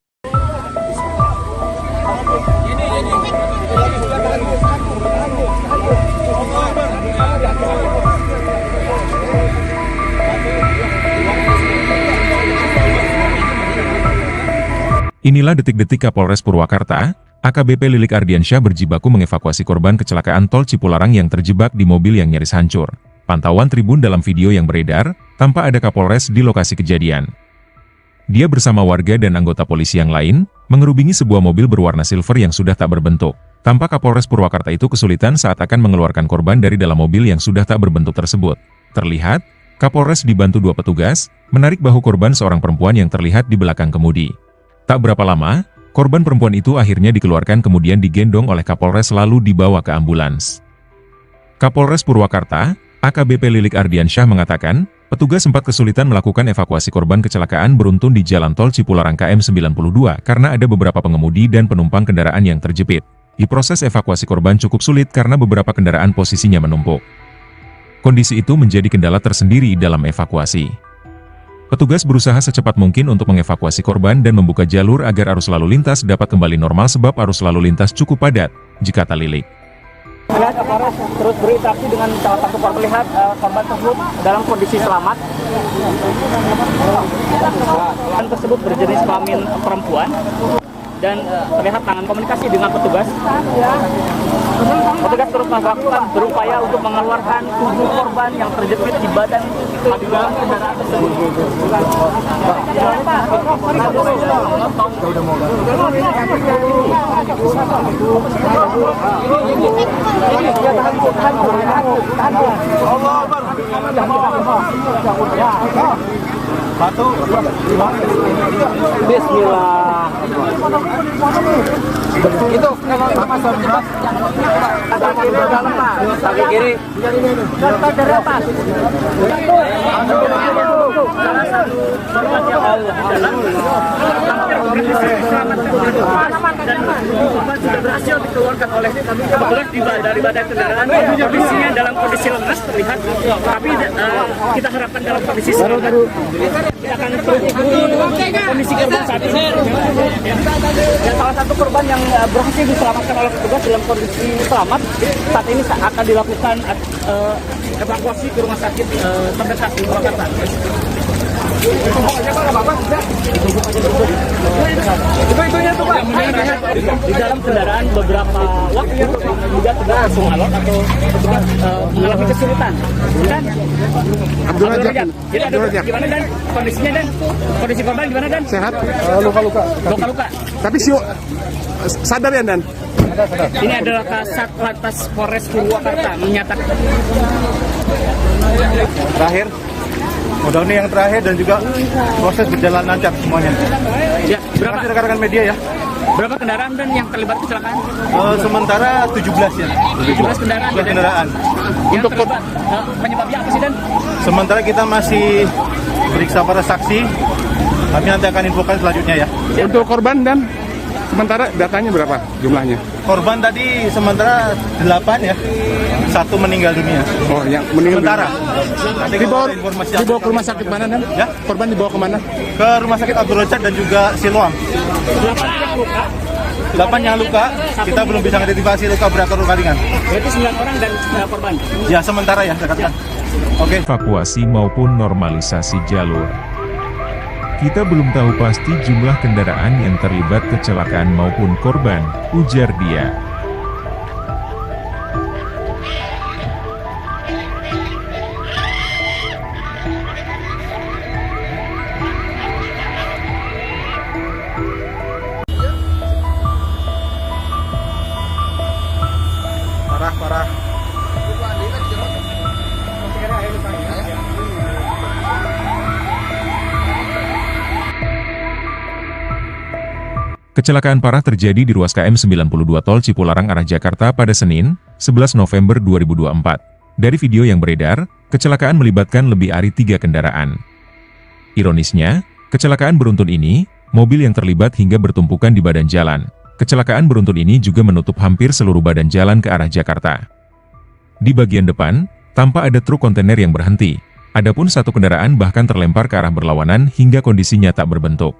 Inilah detik-detik Kapolres Purwakarta, AKBP Lilik Ardiansyah berjibaku mengevakuasi korban kecelakaan Tol Cipularang yang terjebak di mobil yang nyaris hancur. Pantauan tribun dalam video yang beredar, tampak ada Kapolres di lokasi kejadian. Dia bersama warga dan anggota polisi yang lain, mengerubungi sebuah mobil berwarna silver yang sudah tak berbentuk. Tampak Kapolres Purwakarta itu kesulitan saat akan mengeluarkan korban dari dalam mobil yang sudah tak berbentuk tersebut. Terlihat, Kapolres dibantu 2 petugas, menarik bahu korban seorang perempuan yang terlihat di belakang kemudi. Tak berapa lama, korban perempuan itu akhirnya dikeluarkan kemudian digendong oleh Kapolres lalu dibawa ke ambulans. Kapolres Purwakarta, AKBP Lilik Ardiansyah mengatakan, petugas sempat kesulitan melakukan evakuasi korban kecelakaan beruntun di Jalan Tol Cipularang KM 92 karena ada beberapa pengemudi dan penumpang kendaraan yang terjepit. Di proses evakuasi korban cukup sulit karena beberapa kendaraan posisinya menumpuk. Kondisi itu menjadi kendala tersendiri dalam evakuasi. Petugas berusaha secepat mungkin untuk mengevakuasi korban dan membuka jalur agar arus lalu lintas dapat kembali normal sebab arus lalu lintas cukup padat, Jakarta Lilik. Lihat Kapolres terus berinteraksi dengan salah satu korban. Lihat korban tersebut dalam kondisi selamat. Korban tersebut berjenis kelamin perempuan dan terlihat tangan komunikasi dengan petugas. Petugas terus melakukan berupaya untuk mengeluarkan tubuh korban yang terjepit di badan di dalam kendaraan tersebut. Bismillah. Itu sama cepat. Kaki kiri dalam Pak. Kaki kiri. Dari atas. Salah satu korban yang dan korban sudah berhasil dikeluarkan oleh petugas dari badan kendaraan. Kondisinya dalam kondisi lemas terlihat, tapi kita harapkan dalam kondisi selamat. Kita akan kondisi korban saat ini. Dan salah satu korban yang berhasil diselamatkan oleh petugas dalam kondisi selamat saat ini akan dilakukan evakuasi ke rumah sakit terdekat di Purwakarta. Di dalam kendaraan beberapa waktu juga tidak langsung alot atau mengalami kesulitan. Dan Abdul Razak. Gimana dan kondisinya dan kondisi korban gimana dan? Sehat? Luka-luka. Luka-luka. Tapi sadar ya Dan? Ini adalah Kasat Lantas Polres Purwakarta menyatakan. Terakhir, mudah ini yang terakhir dan juga proses berjalan lancar semuanya. Ya, Terima kasih rekan-rekan media ya. berapa kendaraan dan yang terlibat kecelakaan? Sementara 17 ya. 17 kendaraan. 17 kendaraan. Yang terlibat penyebabnya apa sih dan? Sementara kita masih periksa para saksi. Kami nanti akan infokan selanjutnya ya. Untuk korban Dan, sementara datanya berapa jumlahnya? Korban tadi sementara 8 ya. 1 meninggal dunia. Oh, yang meninggal Sementara. Nanti dibawa, kalau ada informasi dibawa ke rumah sakit mana Dan? Ya. Korban dibawa ke mana? ke rumah sakit Abdul Razak dan juga Siloam. 8 yang luka, kita belum bisa identifikasi luka berat atau luka ringan. Berarti 9 orang dan korban. Ya sementara ya, rekan-rekan. Oke. Evakuasi maupun normalisasi jalur. Kita belum tahu pasti jumlah kendaraan yang terlibat kecelakaan maupun korban, ujar dia. Parah. Kecelakaan parah terjadi di ruas KM 92 Tol Cipularang arah Jakarta pada Senin, 11 November 2024. Dari video yang beredar, kecelakaan melibatkan lebih dari 3 kendaraan. Ironisnya, kecelakaan beruntun ini, mobil yang terlibat hingga bertumpukan di badan jalan. Kecelakaan beruntun ini juga menutup hampir seluruh badan jalan ke arah Jakarta. Di bagian depan, tampak ada truk kontainer yang berhenti. Adapun satu kendaraan bahkan terlempar ke arah berlawanan hingga kondisinya tak berbentuk.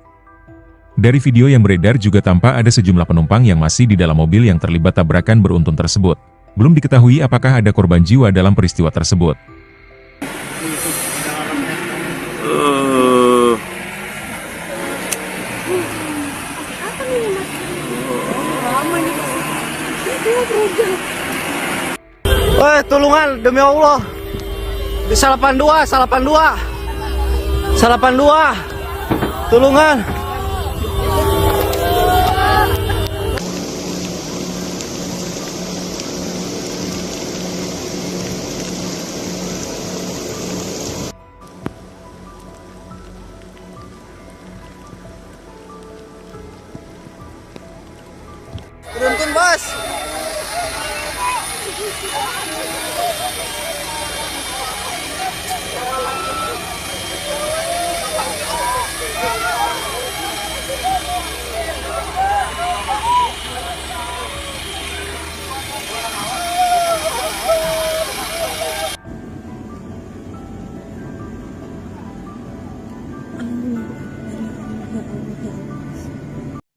Dari video yang beredar juga tampak ada sejumlah penumpang yang masih di dalam mobil yang terlibat tabrakan beruntun tersebut. Belum diketahui apakah ada korban jiwa dalam peristiwa tersebut. Woi, tulungan demi Allah. Di 82. Tulungan. Beruntun, Bos.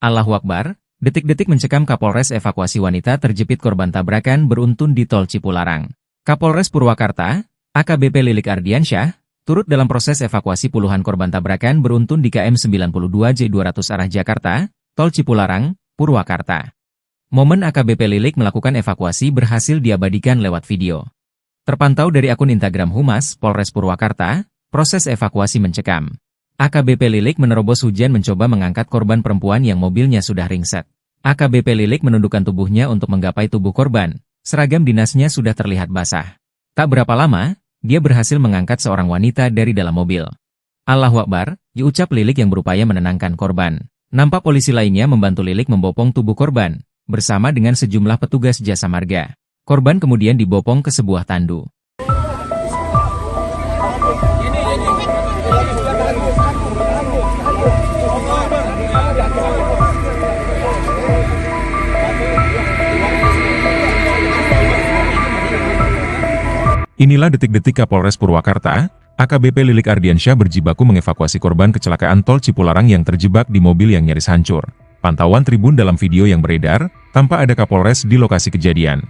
Allahu Akbar, detik-detik mencekam Kapolres evakuasi wanita terjepit korban tabrakan beruntun di Tol Cipularang. Kapolres Purwakarta, AKBP Lilik Ardiansyah, turut dalam proses evakuasi puluhan korban tabrakan beruntun di KM 92 J200 arah Jakarta, Tol Cipularang, Purwakarta. Momen AKBP Lilik melakukan evakuasi berhasil diabadikan lewat video. Terpantau dari akun Instagram Humas Polres Purwakarta, proses evakuasi mencekam. AKBP Lilik menerobos hujan mencoba mengangkat korban perempuan yang mobilnya sudah ringsek. AKBP Lilik menundukkan tubuhnya untuk menggapai tubuh korban. Seragam dinasnya sudah terlihat basah. Tak berapa lama, dia berhasil mengangkat seorang wanita dari dalam mobil. Allahu Akbar, diucap Lilik yang berupaya menenangkan korban. Nampak polisi lainnya membantu Lilik membopong tubuh korban, bersama dengan sejumlah petugas jasa marga. Korban kemudian dibopong ke sebuah tandu. Inilah detik-detik Kapolres Purwakarta, AKBP Lilik Ardiansyah berjibaku mengevakuasi korban kecelakaan Tol Cipularang yang terjebak di mobil yang nyaris hancur. Pantauan tribun dalam video yang beredar, tanpa ada Kapolres di lokasi kejadian.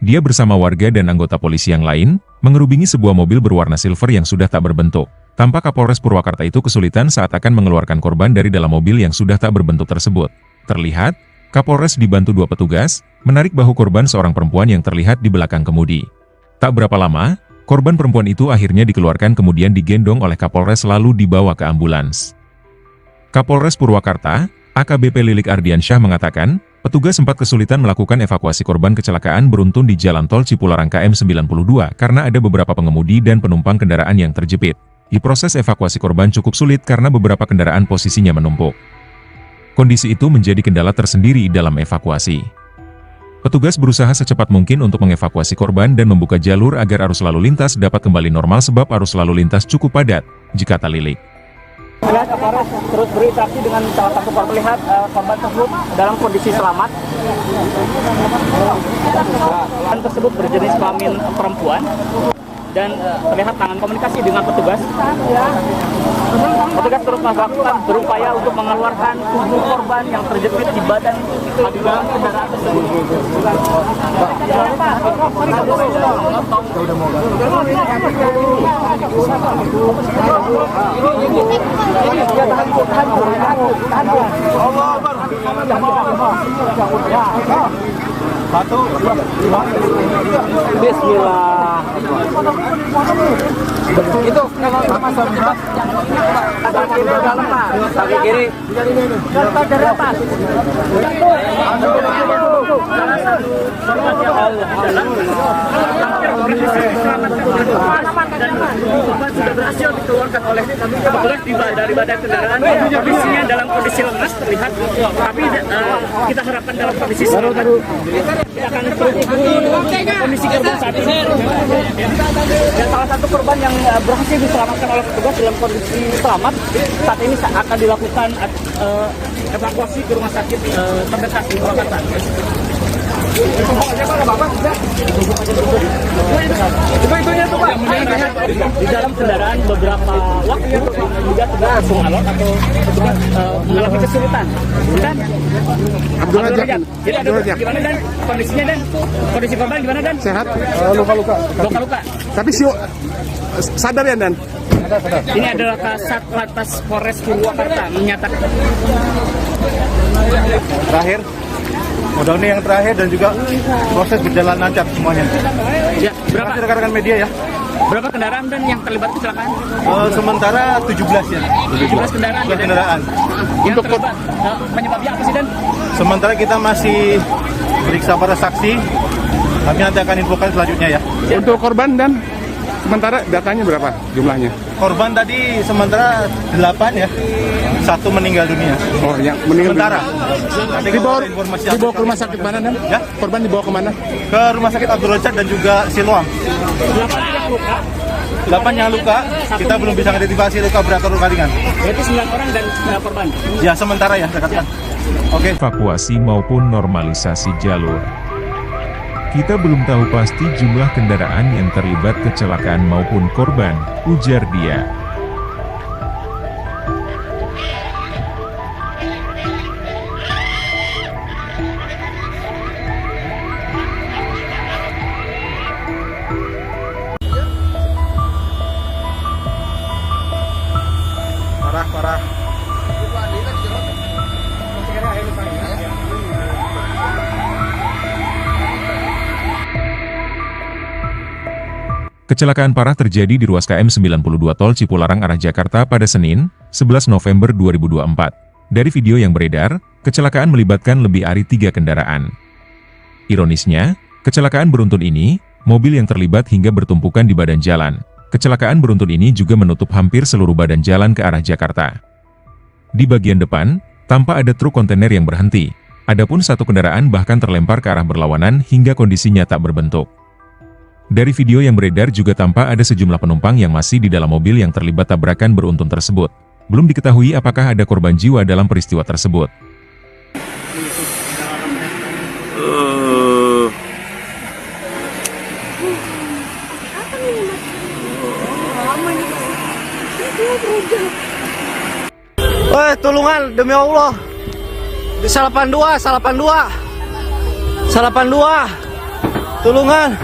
Dia bersama warga dan anggota polisi yang lain, mengerubungi sebuah mobil berwarna silver yang sudah tak berbentuk. Tampak Kapolres Purwakarta itu kesulitan saat akan mengeluarkan korban dari dalam mobil yang sudah tak berbentuk tersebut. Terlihat, Kapolres dibantu dua petugas, menarik bahu korban seorang perempuan yang terlihat di belakang kemudi. Tak berapa lama, korban perempuan itu akhirnya dikeluarkan kemudian digendong oleh Kapolres lalu dibawa ke ambulans. Kapolres Purwakarta, AKBP Lilik Ardiansyah mengatakan, petugas sempat kesulitan melakukan evakuasi korban kecelakaan beruntun di Jalan Tol Cipularang KM 92 karena ada beberapa pengemudi dan penumpang kendaraan yang terjepit. Di proses evakuasi korban cukup sulit karena beberapa kendaraan posisinya menumpuk. Kondisi itu menjadi kendala tersendiri dalam evakuasi. Petugas berusaha secepat mungkin untuk mengevakuasi korban dan membuka jalur agar arus lalu lintas dapat kembali normal sebab arus lalu lintas cukup padat, jikata Lilik. Kapolres terus berinteraksi dengan salah satu korban, lihat korban tersebut dalam kondisi selamat. Korban tersebut berjenis kelamin perempuan dan terlihat tangan komunikasi dengan petugas. Petugas terus melakukan berupaya untuk mengeluarkan tubuh korban yang terjepit di badan di dalam kendaraan tersebut. Bismillah. Itu kalau sama sahabat ada kiri dalam Pak, kaki kiri. Dari atas. Korban sudah berhasil dikeluarkan oleh petugas dari badan kendaraan. Kondisinya dalam kondisi lemas terlihat, tapi kita harapkan dalam kondisi selamat. Kita akan kondisi korban saat ini. Dan salah satu korban yang berhasil diselamatkan oleh petugas dalam kondisi selamat saat ini akan dilakukan evakuasi ke rumah sakit terdekat di Purwakarta. Di dalam kendaraan beberapa waktu juga tidak langsung alot atau mengalami kesulitan. Dan Abdul Rajak. Gimana Dan? Kondisinya Dan? Kondisi korban gimana Dan? Sehat? Luka-luka. Luka-luka. Tapi sadar ya Dan? Ini adalah Kasat Lantas Polres Purwakarta menyatakan. Terakhir, mudah-mudahan yang terakhir dan juga proses berjalan lancar semuanya. Ya, Terima kasih rekan-rekan media ya. berapa kendaraan Dan yang terlibat kecelakaan? Sementara 17 ya. 17 kendaraan. 17 kendaraan. Yang terlibat penyebabnya apa sih Dan? Sementara kita masih periksa para saksi. Kami nanti akan infokan selanjutnya ya. Untuk korban Dan, sementara datanya berapa jumlahnya? Korban tadi sementara 8 ya. 1 meninggal dunia. Oh, yang meninggal Sementara. dunia. Nanti Dibawa informasi ke rumah sakit mana Dan? Ya. Korban dibawa ke mana? Ke rumah sakit Abdul Rajak dan juga Siloam. 8 yang luka, kita belum bisa identifikasi luka berat atau luka ringan. Berarti 9 orang dan korban. Ya sementara ya, rekan-rekan. Oke. Evakuasi maupun normalisasi jalur. Kita belum tahu pasti jumlah kendaraan yang terlibat kecelakaan maupun korban, ujar dia. Kecelakaan parah terjadi di ruas KM 92 Tol Cipularang arah Jakarta pada Senin, 11 November 2024. Dari video yang beredar, kecelakaan melibatkan lebih dari 3 kendaraan. Ironisnya, kecelakaan beruntun ini, mobil yang terlibat hingga bertumpukan di badan jalan. Kecelakaan beruntun ini juga menutup hampir seluruh badan jalan ke arah Jakarta. Di bagian depan, tampak ada truk kontainer yang berhenti. Adapun satu kendaraan bahkan terlempar ke arah berlawanan hingga kondisinya tak berbentuk. Dari video yang beredar juga tampak ada sejumlah penumpang yang masih di dalam mobil yang terlibat tabrakan beruntun tersebut. Belum diketahui apakah ada korban jiwa dalam peristiwa tersebut. Woi, tulungan demi Allah. Di 82. Tulungan.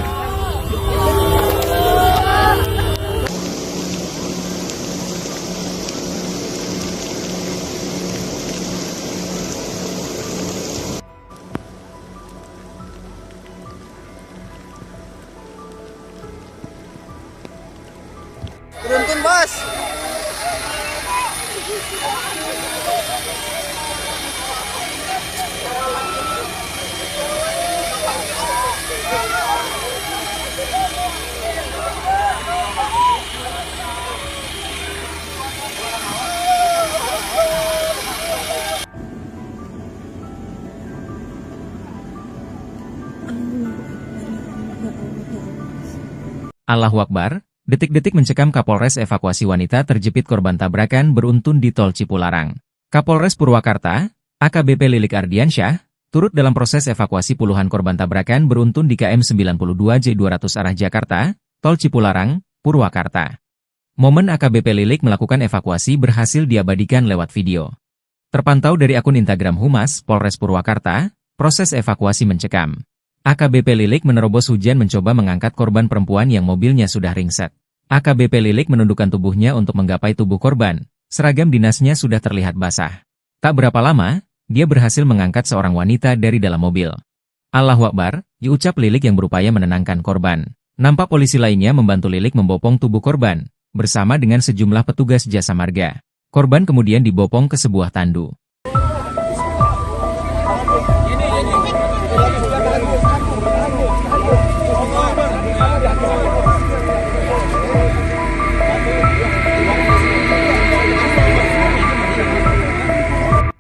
Beruntun, Bos. Allahu Akbar, detik-detik mencekam Kapolres evakuasi wanita terjepit korban tabrakan beruntun di Tol Cipularang. Kapolres Purwakarta, AKBP Lilik Ardiansyah, turut dalam proses evakuasi puluhan korban tabrakan beruntun di KM 92 J200 arah Jakarta, Tol Cipularang, Purwakarta. Momen AKBP Lilik melakukan evakuasi berhasil diabadikan lewat video. Terpantau dari akun Instagram Humas Polres Purwakarta, proses evakuasi mencekam. AKBP Lilik menerobos hujan mencoba mengangkat korban perempuan yang mobilnya sudah ringsek. AKBP Lilik menundukkan tubuhnya untuk menggapai tubuh korban. Seragam dinasnya sudah terlihat basah. Tak berapa lama, dia berhasil mengangkat seorang wanita dari dalam mobil. Allahu Akbar, diucap Lilik yang berupaya menenangkan korban. Nampak polisi lainnya membantu Lilik membopong tubuh korban, bersama dengan sejumlah petugas jasa marga. Korban kemudian dibopong ke sebuah tandu.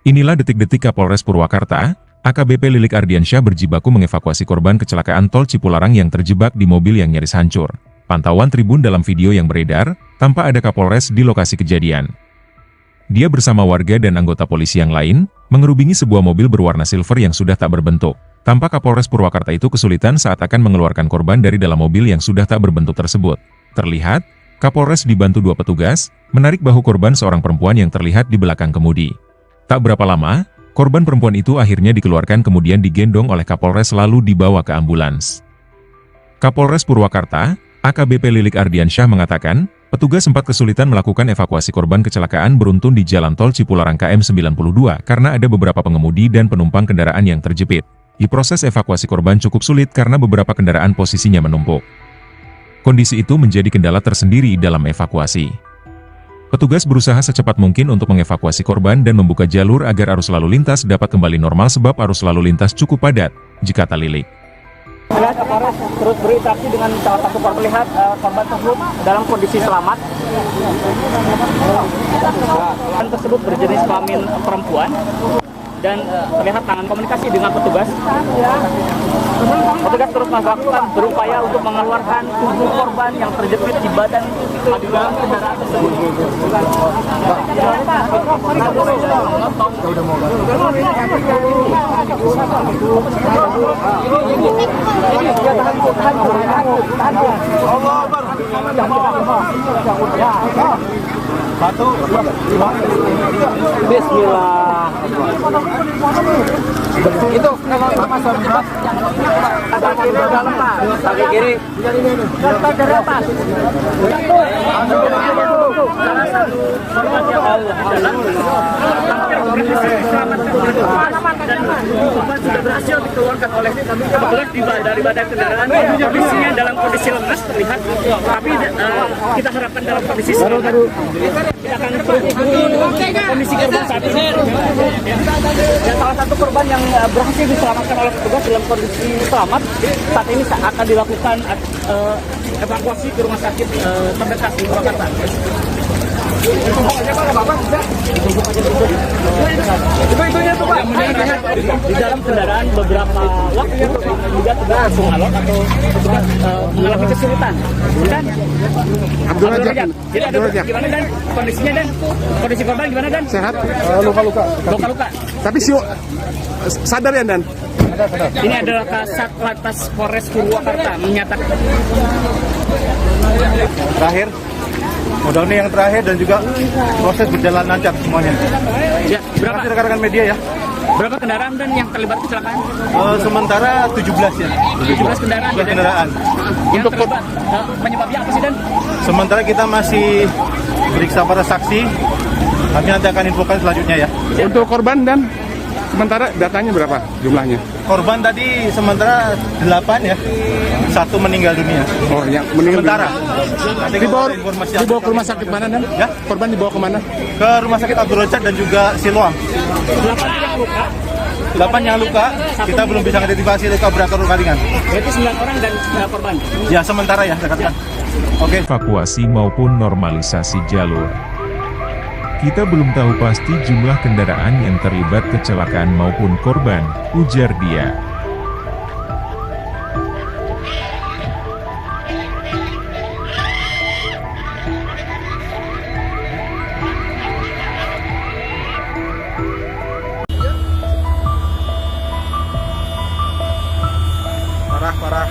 Inilah detik-detik Kapolres Purwakarta, AKBP Lilik Ardiansyah berjibaku mengevakuasi korban kecelakaan Tol Cipularang yang terjebak di mobil yang nyaris hancur. Pantauan tribun dalam video yang beredar, tampak ada Kapolres di lokasi kejadian. Dia bersama warga dan anggota polisi yang lain, mengerubungi sebuah mobil berwarna silver yang sudah tak berbentuk. Tampak Kapolres Purwakarta itu kesulitan saat akan mengeluarkan korban dari dalam mobil yang sudah tak berbentuk tersebut. Terlihat, Kapolres dibantu 2 petugas, menarik bahu korban seorang perempuan yang terlihat di belakang kemudi. Tak berapa lama, korban perempuan itu akhirnya dikeluarkan kemudian digendong oleh Kapolres lalu dibawa ke ambulans. Kapolres Purwakarta, AKBP Lilik Ardiansyah mengatakan, petugas sempat kesulitan melakukan evakuasi korban kecelakaan beruntun di Jalan Tol Cipularang KM 92 karena ada beberapa pengemudi dan penumpang kendaraan yang terjepit. Di proses evakuasi korban cukup sulit karena beberapa kendaraan posisinya menumpuk. Kondisi itu menjadi kendala tersendiri dalam evakuasi. Petugas berusaha secepat mungkin untuk mengevakuasi korban dan membuka jalur agar arus lalu lintas dapat kembali normal sebab arus lalu lintas cukup padat, jikata Lilik. Kapolres terus berinteraksi dengan salah satu melihat korban tersebut dalam kondisi selamat. Korban tersebut berjenis kelamin perempuan dan terlihat tangan komunikasi dengan petugas. Petugas terus melakukan berupaya untuk mengeluarkan tubuh korban yang terjepit di badan di dalam kendaraan tersebut. Bismillah. Itu kalau masuk jebak kaki kiri dalam Pak. Kaki kiri. Dari atas. Dan korban sudah berhasil dikeluarkan oleh petugas dari badan kendaraan. Kondisinya dalam dalam kondisi lemas terlihat, tapi kita harapkan dalam kondisi selamat. Kita akan kondisi korban saat ini. Dan salah satu korban yang berhasil diselamatkan oleh petugas dalam kondisi selamat saat ini akan dilakukan evakuasi ke rumah sakit terdekat di Purwakarta. Di dalam kendaraan beberapa waktu juga tidak langsung alot atau petugas mengalami kesulitan. Dan Abdul Rajak. Jadi ada gimana dan kondisinya dan kondisi korban gimana dan? Sehat? Luka-luka. Luka-luka. Tapi sadar ya Dan? Ini adalah Kasat Lantas Polres Purwakarta menyatakan. Terakhir, mudah-mudahan yang terakhir dan juga proses berjalan lancar semuanya. Ya, Terima kasih rekan-rekan media ya. berapa kendaraan dan yang terlibat kecelakaan? Sementara 17 ya. 17 kendaraan. 17 kendaraan. Yang terlibat penyebabnya apa sih dan? Sementara kita masih periksa para saksi. Kami nanti akan infokan selanjutnya ya. Untuk korban Dan, sementara datanya berapa jumlahnya? Korban tadi sementara 8 ya. 1 meninggal dunia. Oh, yang meninggal Sementara. dunia. Dibawa ke rumah sakit mana Dan? Ya? Korban dibawa ke mana? Ke rumah sakit Abdul Rajak dan juga Siloam. 8 yang luka. 8 yang luka, kita belum bisa identifikasi luka berat atau luka ringan. Berarti 9 orang dan korban. Ya sementara ya, rekan-rekan. Oke. Evakuasi maupun normalisasi jalur. Kita belum tahu pasti jumlah kendaraan yang terlibat kecelakaan maupun korban, ujar dia. Parah.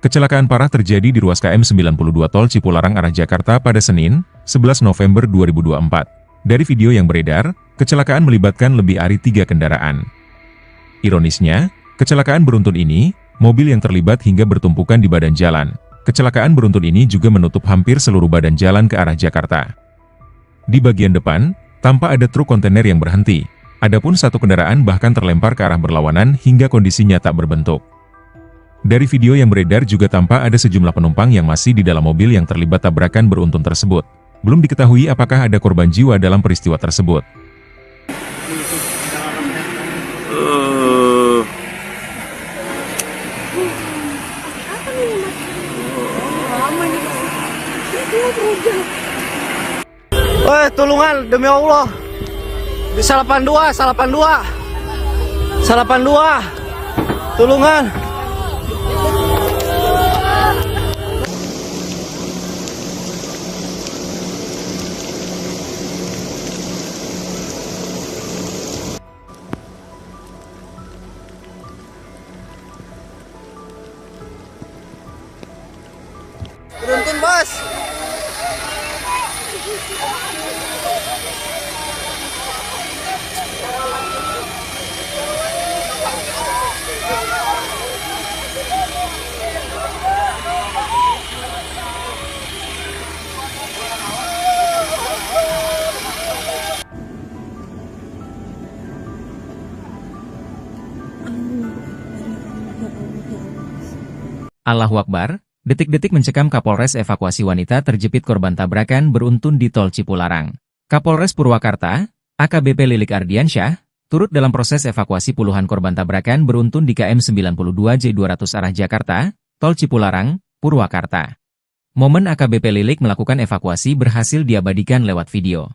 Kecelakaan parah terjadi di ruas KM 92 Tol Cipularang arah Jakarta pada Senin, 11 November 2024. Dari video yang beredar, kecelakaan melibatkan lebih dari 3 kendaraan. Ironisnya, kecelakaan beruntun ini, mobil yang terlibat hingga bertumpukan di badan jalan. Kecelakaan beruntun ini juga menutup hampir seluruh badan jalan ke arah Jakarta. Di bagian depan, tampak ada truk kontainer yang berhenti. Adapun satu kendaraan bahkan terlempar ke arah berlawanan hingga kondisinya tak berbentuk. Dari video yang beredar juga tampak ada sejumlah penumpang yang masih di dalam mobil yang terlibat tabrakan beruntun tersebut. Belum diketahui apakah ada korban jiwa dalam peristiwa tersebut. Woi, tulungan demi Allah. Di 82. Tulungan. Beruntun, Bos. Allahu Akbar, detik-detik mencekam Kapolres evakuasi wanita terjepit korban tabrakan beruntun di Tol Cipularang. Kapolres Purwakarta, AKBP Lilik Ardiansyah, turut dalam proses evakuasi puluhan korban tabrakan beruntun di KM 92 J200 arah Jakarta, Tol Cipularang, Purwakarta. Momen AKBP Lilik melakukan evakuasi berhasil diabadikan lewat video.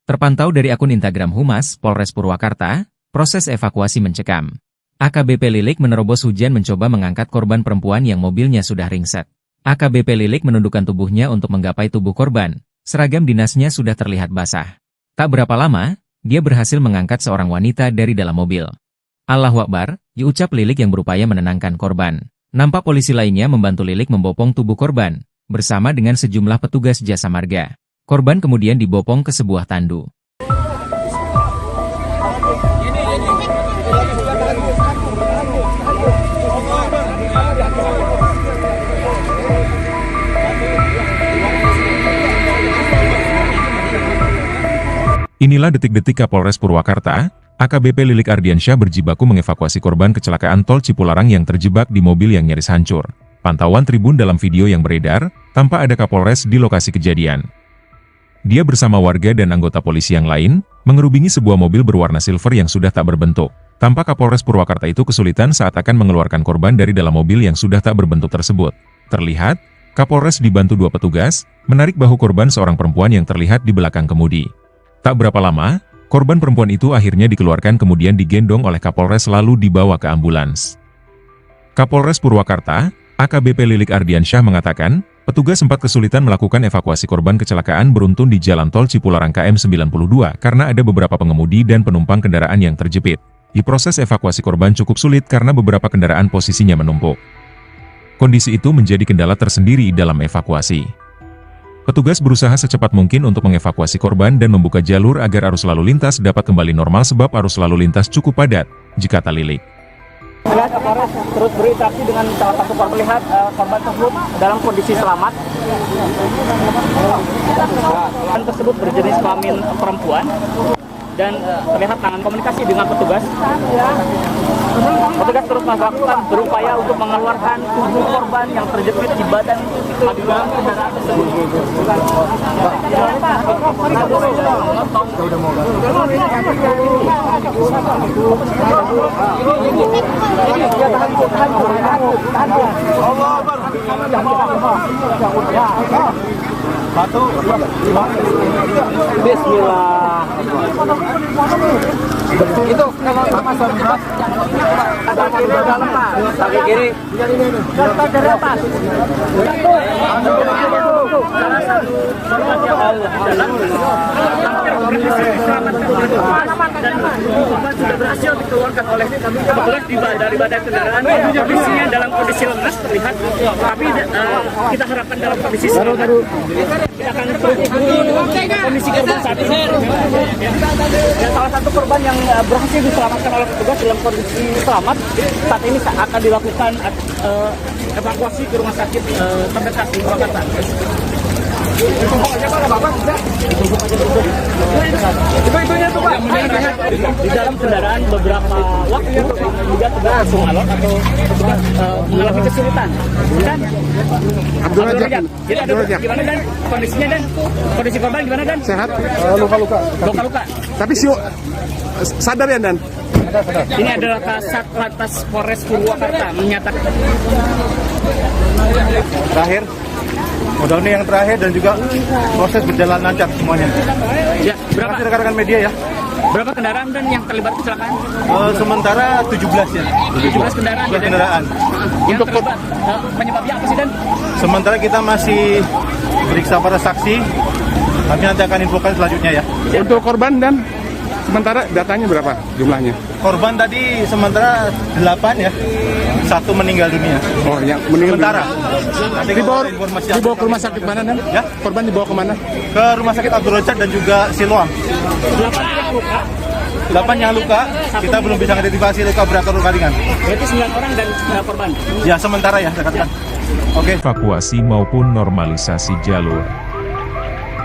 Terpantau dari akun Instagram Humas Polres Purwakarta, proses evakuasi mencekam. AKBP Lilik menerobos hujan mencoba mengangkat korban perempuan yang mobilnya sudah ringsek. AKBP Lilik menundukkan tubuhnya untuk menggapai tubuh korban. Seragam dinasnya sudah terlihat basah. Tak berapa lama, dia berhasil mengangkat seorang wanita dari dalam mobil. Allahu Akbar, diucap Lilik yang berupaya menenangkan korban. Nampak polisi lainnya membantu Lilik membopong tubuh korban, bersama dengan sejumlah petugas jasa marga. Korban kemudian dibopong ke sebuah tandu. Inilah detik-detik Kapolres Purwakarta, AKBP Lilik Ardiansyah berjibaku mengevakuasi korban kecelakaan tol Cipularang yang terjebak di mobil yang nyaris hancur. Pantauan tribun dalam video yang beredar, tanpa ada Kapolres di lokasi kejadian. Dia bersama warga dan anggota polisi yang lain, mengerubungi sebuah mobil berwarna silver yang sudah tak berbentuk. Tampak Kapolres Purwakarta itu kesulitan saat akan mengeluarkan korban dari dalam mobil yang sudah tak berbentuk tersebut. Terlihat, Kapolres dibantu dua petugas, menarik bahu korban seorang perempuan yang terlihat di belakang kemudi. Tak berapa lama, korban perempuan itu akhirnya dikeluarkan kemudian digendong oleh Kapolres lalu dibawa ke ambulans. Kapolres Purwakarta, AKBP Lilik Ardiansyah mengatakan, petugas sempat kesulitan melakukan evakuasi korban kecelakaan beruntun di Jalan Tol Cipularang KM 92 karena ada beberapa pengemudi dan penumpang kendaraan yang terjepit. Di proses evakuasi korban cukup sulit karena beberapa kendaraan posisinya menumpuk. Kondisi itu menjadi kendala tersendiri dalam evakuasi. Petugas berusaha secepat mungkin untuk mengevakuasi korban dan membuka jalur agar arus lalu lintas dapat kembali normal sebab arus lalu lintas cukup padat, jikata Lilik. Kapolres terus berinteraksi dengan salah satu korban, melihat korban tersebut dalam kondisi selamat. Korban tersebut berjenis kelamin perempuan dan terlihat tangan komunikasi dengan petugas. Petugas terus melakukan berupaya untuk mengeluarkan tubuh korban yang terjepit di badan dalam kendaraan tersebut. Bismillah. Itu kalau sama terjebak ada di dalam Pak, kaki kiri. Dari atas. Dan korban sudah berhasil dikeluarkan oleh petugas dari badan kendaraan. Kondisinya dalam kondisi lemas terlihat, tapi kita harapkan dalam kondisi selamat. Kita akan kondisi korban saat ini. Dan salah satu korban yang berhasil diselamatkan oleh petugas dalam kondisi selamat saat ini akan dilakukan evakuasi ke rumah sakit terdekat di Purwakarta. Di dalam kendaraan beberapa waktu juga tidak langsung alot atau mengalami kesulitan. Dan gimana dan kondisinya dan kondisi korban gimana dan? Sehat? Luka-luka. Luka-luka. Tapi sadar ya Dan? Sadar. Ini adalah Kasat Lantas Polres Purwakarta menyatakan. Terakhir, mudah-mudahan yang terakhir dan juga proses berjalan lancar semuanya. Ya, berapa rekan-rekan media ya? Berapa kendaraan dan yang terlibat kecelakaan? Sementara 17 ya. 17 kendaraan. 17 kendaraan. Yang terlibat penyebabnya apa sih Dan? Sementara kita masih periksa para saksi. Kami nanti akan infokan selanjutnya ya. Untuk korban Dan, sementara datanya berapa jumlahnya? Korban tadi sementara 8 ya. 1 meninggal dunia. Oh, yang meninggal Sementara. Dibawa ke rumah sakit mana Dan? Ya? Korban dibawa ke mana? Ke rumah sakit Abdul Razak dan juga Siloam. 8 yang luka, kita belum bisa identifikasi luka berat atau luka ringan. Berarti 9 orang dan korban. Ya sementara ya, rekan-rekan. Oke. Evakuasi maupun normalisasi jalur.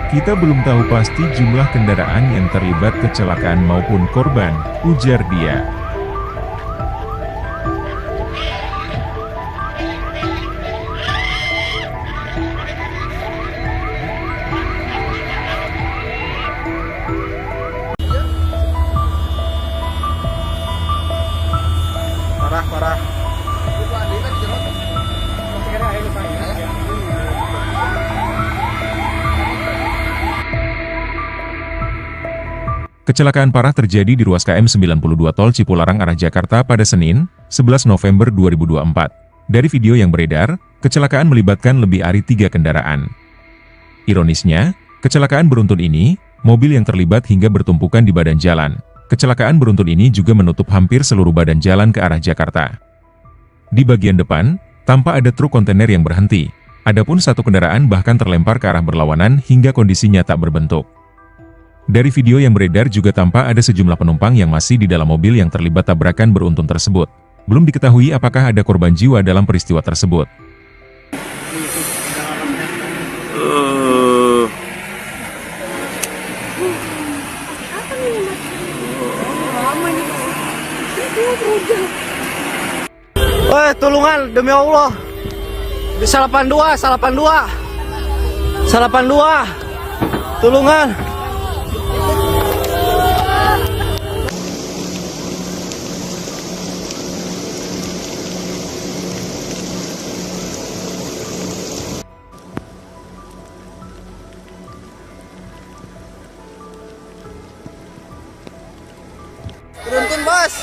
Kita belum tahu pasti jumlah kendaraan yang terlibat kecelakaan maupun korban, ujar dia. Parah. Kecelakaan parah terjadi di ruas KM 92 Tol Cipularang arah Jakarta pada Senin, 11 November 2024. Dari video yang beredar, kecelakaan melibatkan lebih dari 3 kendaraan. Ironisnya, kecelakaan beruntun ini, mobil yang terlibat hingga bertumpukan di badan jalan. Kecelakaan beruntun ini juga menutup hampir seluruh badan jalan ke arah Jakarta. Di bagian depan, tampak ada truk kontainer yang berhenti. Adapun satu kendaraan bahkan terlempar ke arah berlawanan hingga kondisinya tak berbentuk. Dari video yang beredar juga tampak ada sejumlah penumpang yang masih di dalam mobil yang terlibat tabrakan beruntun tersebut. Belum diketahui apakah ada korban jiwa dalam peristiwa tersebut. Woi, tulungan demi Allah. Bisa 82, 82. 82. Tulungan. Beruntun, Bos.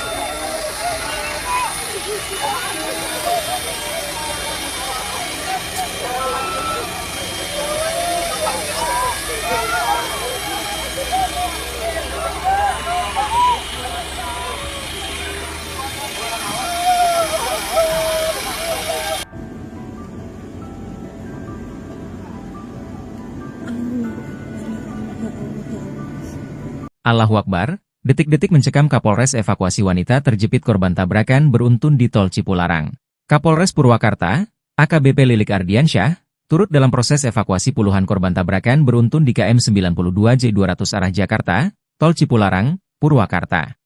Allahu Akbar, detik-detik mencekam Kapolres evakuasi wanita terjepit korban tabrakan beruntun di Tol Cipularang. Kapolres Purwakarta, AKBP Lilik Ardiansyah, turut dalam proses evakuasi puluhan korban tabrakan beruntun di KM 92 J200 arah Jakarta, Tol Cipularang, Purwakarta.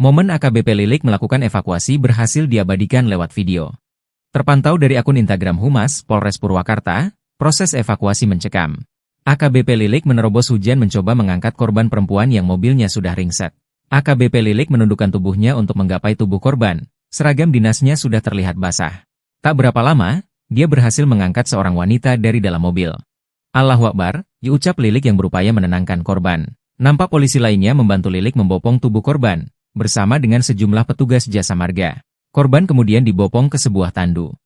Momen AKBP Lilik melakukan evakuasi berhasil diabadikan lewat video. Terpantau dari akun Instagram Humas Polres Purwakarta, proses evakuasi mencekam. AKBP Lilik menerobos hujan mencoba mengangkat korban perempuan yang mobilnya sudah ringsek. AKBP Lilik menundukkan tubuhnya untuk menggapai tubuh korban. Seragam dinasnya sudah terlihat basah. Tak berapa lama, dia berhasil mengangkat seorang wanita dari dalam mobil. Allahu Akbar, diucap Lilik yang berupaya menenangkan korban. Nampak polisi lainnya membantu Lilik membopong tubuh korban, bersama dengan sejumlah petugas jasa marga. Korban kemudian dibopong ke sebuah tandu.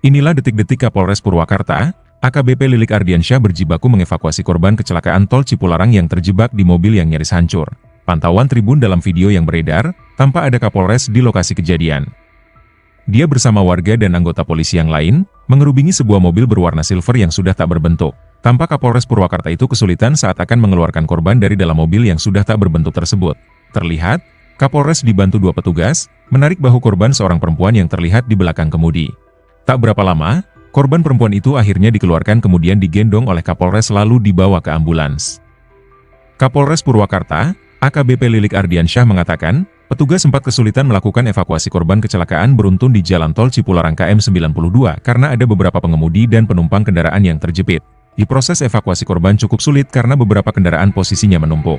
Inilah detik-detik Kapolres Purwakarta, AKBP Lilik Ardiansyah berjibaku mengevakuasi korban kecelakaan Tol Cipularang yang terjebak di mobil yang nyaris hancur. Pantauan tribun dalam video yang beredar, tanpa ada Kapolres di lokasi kejadian. Dia bersama warga dan anggota polisi yang lain, mengerubungi sebuah mobil berwarna silver yang sudah tak berbentuk. Tampak Kapolres Purwakarta itu kesulitan saat akan mengeluarkan korban dari dalam mobil yang sudah tak berbentuk tersebut. Terlihat, Kapolres dibantu dua petugas, menarik bahu korban seorang perempuan yang terlihat di belakang kemudi. Tak berapa lama, korban perempuan itu akhirnya dikeluarkan kemudian digendong oleh Kapolres lalu dibawa ke ambulans. Kapolres Purwakarta, AKBP Lilik Ardiansyah mengatakan, petugas sempat kesulitan melakukan evakuasi korban kecelakaan beruntun di Jalan Tol Cipularang KM 92 karena ada beberapa pengemudi dan penumpang kendaraan yang terjepit. Di proses evakuasi korban cukup sulit karena beberapa kendaraan posisinya menumpuk.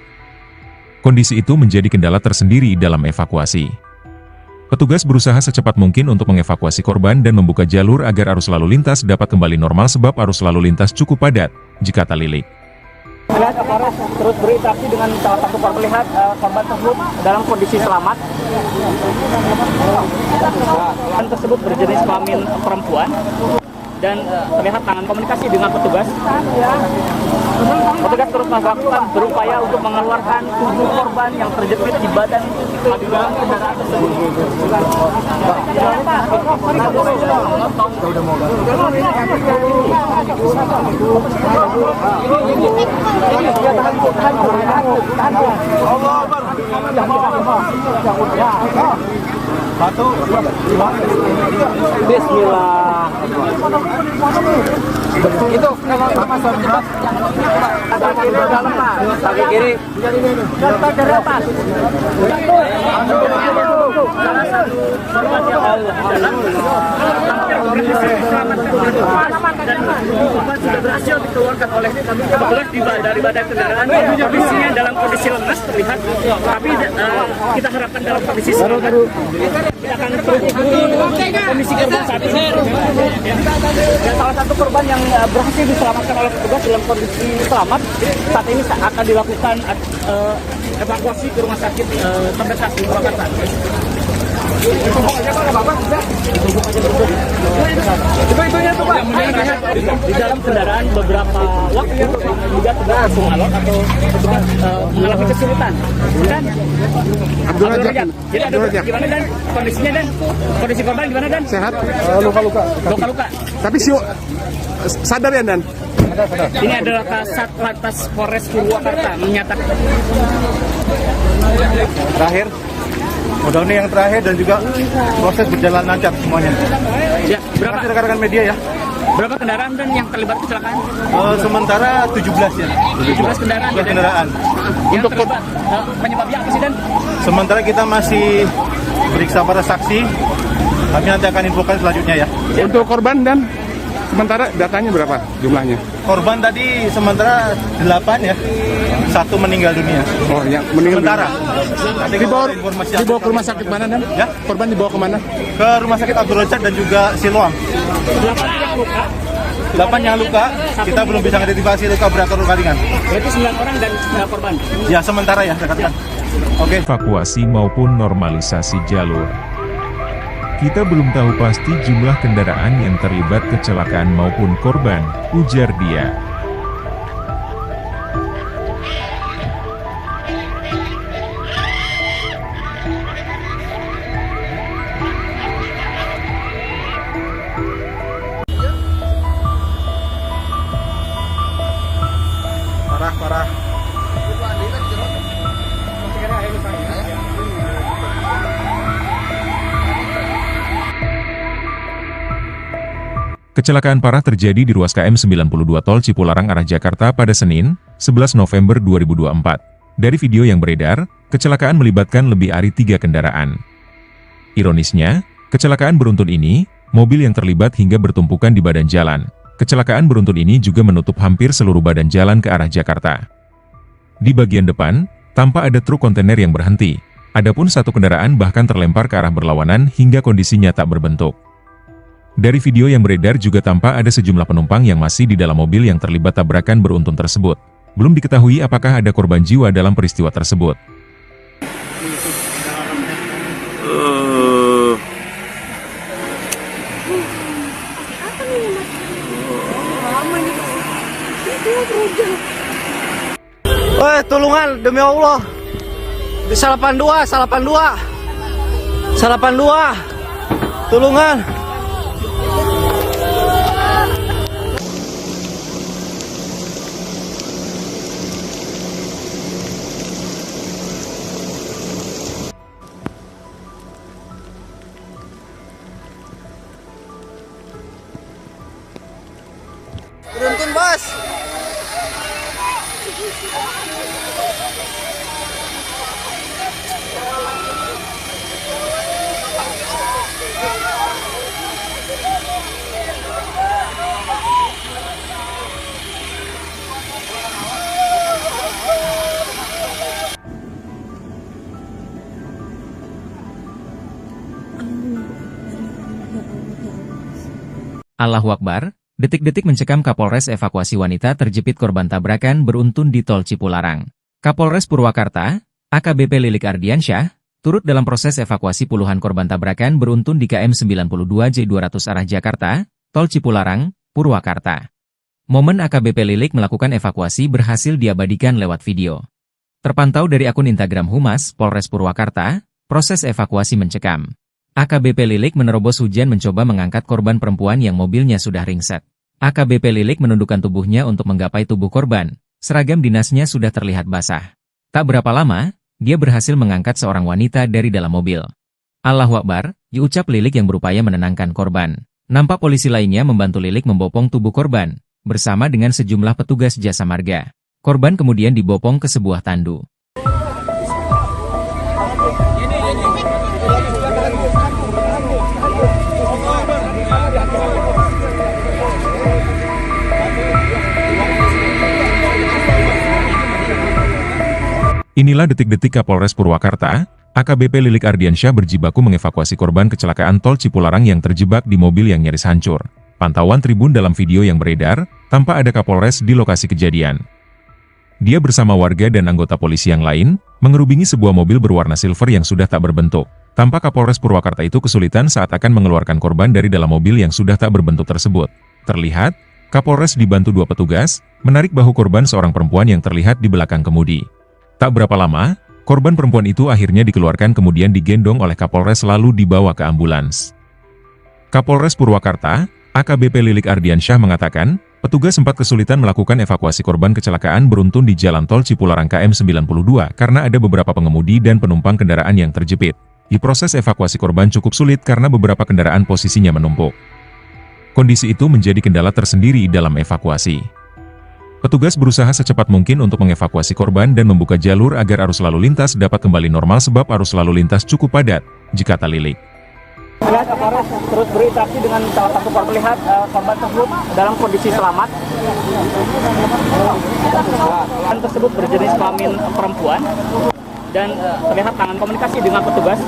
Kondisi itu menjadi kendala tersendiri dalam evakuasi. Petugas berusaha secepat mungkin untuk mengevakuasi korban dan membuka jalur agar arus lalu lintas dapat kembali normal sebab arus lalu lintas cukup padat, jikata Lilik. Kapolres terus berinteraksi dengan salah satu korban, melihat korban tersebut dalam kondisi selamat. Korban tersebut berjenis kelamin perempuan dan terlihat tangan komunikasi dengan petugas. Petugas terus melakukan berupaya untuk mengeluarkan tubuh korban yang terjepit di badan di dalam kendaraan tersebut. Bismillah. Itu kalau sama terjebak kaki dalam Pak, kaki kiri. Dari atas. Salah satu korban yang dan korban sudah berhasil dikeluarkan oleh petugas dari badan kendaraan. Kondisinya dalam kondisi lemas terlihat, tapi kita harapkan dalam kondisi selamat. Kita akan kondisi korban saat ini. Dan salah satu korban yang berhasil diselamatkan oleh petugas dalam kondisi selamat saat ini akan dilakukan evakuasi ke rumah sakit terdekat di Purwakarta. Di dalam kendaraan beberapa waktu juga sudah langsung alot atau petugas mengalami kesulitan. Dan jadi gimana dan kondisinya dan kondisi korban gimana dan? Sehat? Luka-luka. Luka-luka. Tapi sadar ya Dan? Ini adalah Kasat Lantas Polres Purwakarta menyatakan. Terakhir, Mudah-mudahan yang terakhir dan juga proses berjalan lancar semuanya. Ya, Terima kasih rekan-rekan media ya. berapa kendaraan dan yang terlibat kecelakaan? Sementara 17 ya. 17 kendaraan. 17 kendaraan. Yang terlibat penyebabnya apa sih, Dan? Sementara kita masih periksa para saksi. Kami nanti akan infokan selanjutnya ya. Untuk korban dan sementara datanya berapa jumlahnya? Korban tadi sementara 8 ya. 1 meninggal dunia. Oh, yang meninggal Sementara. Nanti dibawa, kalau informasi dibawa ke rumah sakit mana dan? Ya? Korban dibawa ke mana? Ke rumah sakit Abdul Razak dan juga Siloam. 8 yang luka. 8 yang luka, kita belum bisa identifikasi luka berat atau luka ringan. Berarti 9 orang dan korban. Ya sementara ya, saya katakan. Oke. Evakuasi maupun normalisasi jalur. Kita belum tahu pasti jumlah kendaraan yang terlibat kecelakaan maupun korban, ujar dia. Parah. Kecelakaan parah terjadi di ruas KM 92 Tol Cipularang arah Jakarta pada Senin, 11 November 2024. Dari video yang beredar, kecelakaan melibatkan lebih dari 3 kendaraan. Ironisnya, kecelakaan beruntun ini, mobil yang terlibat hingga bertumpukan di badan jalan. Kecelakaan beruntun ini juga menutup hampir seluruh badan jalan ke arah Jakarta. Di bagian depan, tampak ada truk kontainer yang berhenti. Adapun satu kendaraan bahkan terlempar ke arah berlawanan hingga kondisinya tak berbentuk. Dari video yang beredar juga tampak ada sejumlah penumpang yang masih di dalam mobil yang terlibat tabrakan beruntun tersebut. Belum diketahui apakah ada korban jiwa dalam peristiwa tersebut. Woi, tulungan demi Allah. Di 82. Tulungan. Beruntun, Bos. Allahu Akbar, detik-detik mencekam Kapolres evakuasi wanita terjepit korban tabrakan beruntun di Tol Cipularang. Kapolres Purwakarta, AKBP Lilik Ardiansyah, turut dalam proses evakuasi puluhan korban tabrakan beruntun di KM 92 J200 arah Jakarta, Tol Cipularang, Purwakarta. Momen AKBP Lilik melakukan evakuasi berhasil diabadikan lewat video. Terpantau dari akun Instagram Humas Polres Purwakarta, proses evakuasi mencekam. AKBP Lilik menerobos hujan mencoba mengangkat korban perempuan yang mobilnya sudah ringsek. AKBP Lilik menundukkan tubuhnya untuk menggapai tubuh korban. Seragam dinasnya sudah terlihat basah. Tak berapa lama, dia berhasil mengangkat seorang wanita dari dalam mobil. Allahu Akbar, diucap Lilik yang berupaya menenangkan korban. Nampak polisi lainnya membantu Lilik membopong tubuh korban, bersama dengan sejumlah petugas jasa marga. Korban kemudian dibopong ke sebuah tandu. Inilah detik-detik Kapolres Purwakarta, AKBP Lilik Ardiansyah berjibaku mengevakuasi korban kecelakaan Tol Cipularang yang terjebak di mobil yang nyaris hancur. Pantauan tribun dalam video yang beredar, tampak ada Kapolres di lokasi kejadian. Dia bersama warga dan anggota polisi yang lain, mengerubungi sebuah mobil berwarna silver yang sudah tak berbentuk. Tampak Kapolres Purwakarta itu kesulitan saat akan mengeluarkan korban dari dalam mobil yang sudah tak berbentuk tersebut. Terlihat, Kapolres dibantu 2 petugas, menarik bahu korban seorang perempuan yang terlihat di belakang kemudi. Tak berapa lama, korban perempuan itu akhirnya dikeluarkan kemudian digendong oleh Kapolres lalu dibawa ke ambulans. Kapolres Purwakarta, AKBP Lilik Ardiansyah mengatakan, petugas sempat kesulitan melakukan evakuasi korban kecelakaan beruntun di Jalan Tol Cipularang KM 92 karena ada beberapa pengemudi dan penumpang kendaraan yang terjepit. Proses evakuasi korban cukup sulit karena beberapa kendaraan posisinya menumpuk. Kondisi itu menjadi kendala tersendiri dalam evakuasi. Petugas berusaha secepat mungkin untuk mengevakuasi korban dan membuka jalur agar arus lalu lintas dapat kembali normal sebab arus lalu lintas cukup padat, Jakarta Lilik. Lihat Kapolres terus berinteraksi dengan salah satu korban, melihat korban tersebut dalam kondisi selamat. Korban tersebut berjenis kelamin perempuan dan terlihat tangan komunikasi dengan petugas.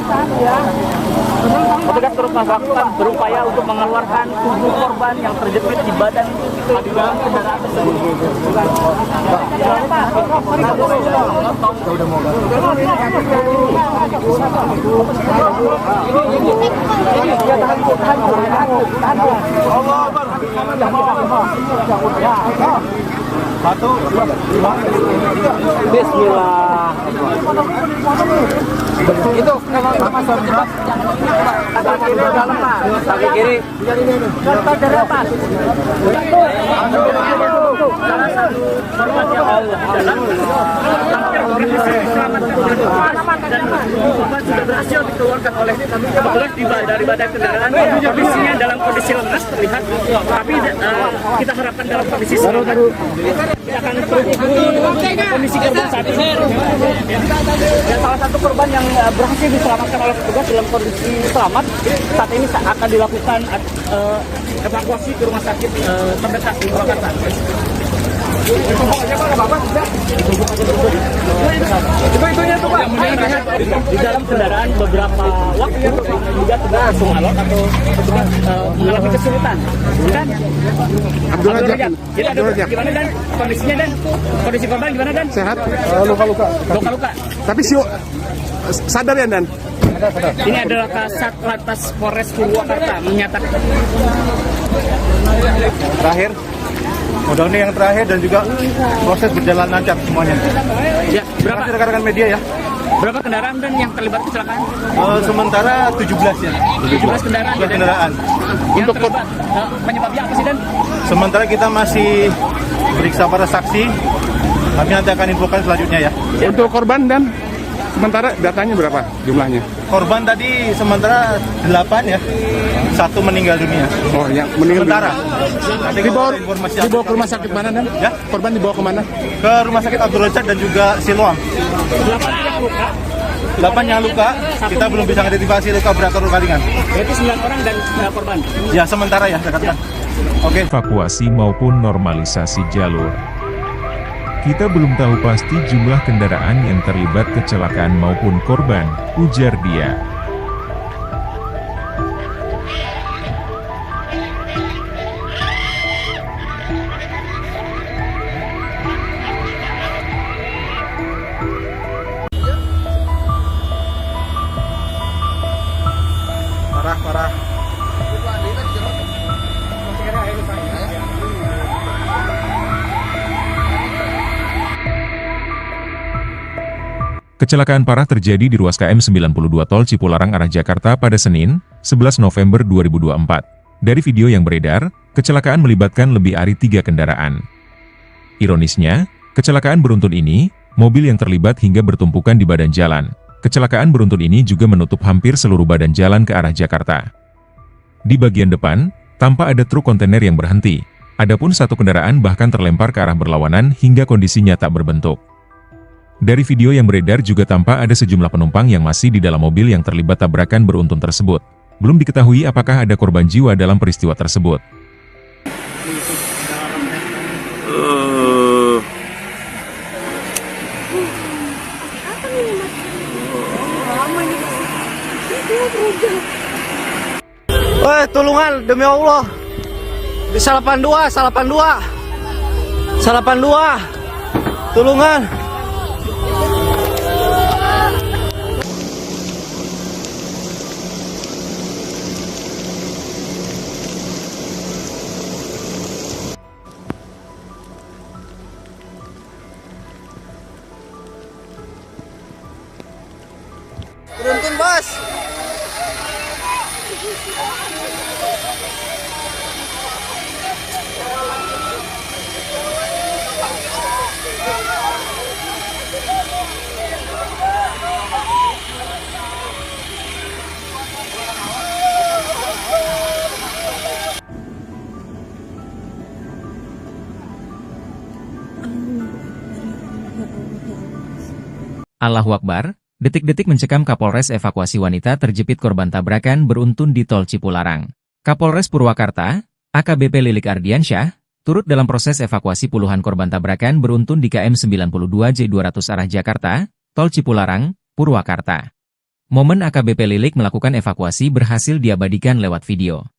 Petugas terus melakukan berupaya untuk mengeluarkan tubuh korban yang terjepit di badan di dalam kendaraan tersebut. Bismillah. Itu kalau sama terjebak kaki kiri dalam Pak. Kaki kiri. Lepas dari atas. Salah satu korban yang dalam hampir berhasil diselamatkan dan korban sudah berhasil dikeluarkan oleh petugas dari badan kendaraan. Kondisinya dalam kondisi lemas terlihat, tapi kita harapkan dalam kondisi selamat. Kita akan kondisi korban saat ini. Dan salah satu korban yang berhasil diselamatkan oleh petugas dalam kondisi selamat saat ini akan dilakukan evakuasi ke rumah sakit terdekat di Purwakarta. Itu-itunya tuh Pak. Di dalam kendaraan beberapa waktu juga petugas langsung alot atau petugas mengalami kesulitan. Dan Abdul Razak. jadi gimana dan kondisinya dan kondisi korban gimana dan? Sehat? Luka-luka. Luka-luka. Tapi sadar ya, Dan? Ini adalah Kasat Lantas Polres Purwakarta menyatakan. Terakhir, mudah-mudahan yang terakhir dan juga proses berjalan lancar semuanya. Ya, Terima kasih rekan-rekan media ya. berapa kendaraan dan yang terlibat kecelakaan? Sementara 17 ya. 17 kendaraan. 17 kendaraan. Yang terlibat penyebabnya apa sih dan? Sementara kita masih periksa para saksi. Kami nanti akan infokan selanjutnya ya. Untuk korban, Dan? Sementara datanya berapa jumlahnya? Korban tadi sementara 8 ya. 1 meninggal dunia. Oh, yang meninggal Sementara. dunia. Nanti Dibawa kalau informasi ke rumah sakit mana, Dan? Ya. Korban dibawa ke mana? Ke rumah sakit Abdul Razak dan juga Siloam. 8 yang luka, kita belum bisa identifikasi luka berat atau luka ringan. Berarti 9 orang dan korban. Ya sementara ya, rekan-rekan. Oke. Evakuasi maupun normalisasi jalur. Kita belum tahu pasti jumlah kendaraan yang terlibat kecelakaan maupun korban, ujar dia. Parah. Kecelakaan parah terjadi di ruas KM 92 Tol Cipularang arah Jakarta pada Senin, 11 November 2024. Dari video yang beredar, kecelakaan melibatkan lebih dari 3 kendaraan. Ironisnya, kecelakaan beruntun ini, mobil yang terlibat hingga bertumpukan di badan jalan. Kecelakaan beruntun ini juga menutup hampir seluruh badan jalan ke arah Jakarta. Di bagian depan, tampak ada truk kontainer yang berhenti. Adapun satu kendaraan bahkan terlempar ke arah berlawanan hingga kondisinya tak berbentuk. Dari video yang beredar juga tampak ada sejumlah penumpang yang masih di dalam mobil yang terlibat tabrakan beruntun tersebut. Belum diketahui apakah ada korban jiwa dalam peristiwa tersebut. Woi, tulungan demi Allah. Di 82. Tulungan. Beruntun, Bos. Allahu Akbar, detik-detik mencekam Kapolres evakuasi wanita terjepit korban tabrakan beruntun di Tol Cipularang. Kapolres Purwakarta, AKBP Lilik Ardiansyah, turut dalam proses evakuasi puluhan korban tabrakan beruntun di KM 92 J200 arah Jakarta, Tol Cipularang, Purwakarta. Momen AKBP Lilik melakukan evakuasi berhasil diabadikan lewat video.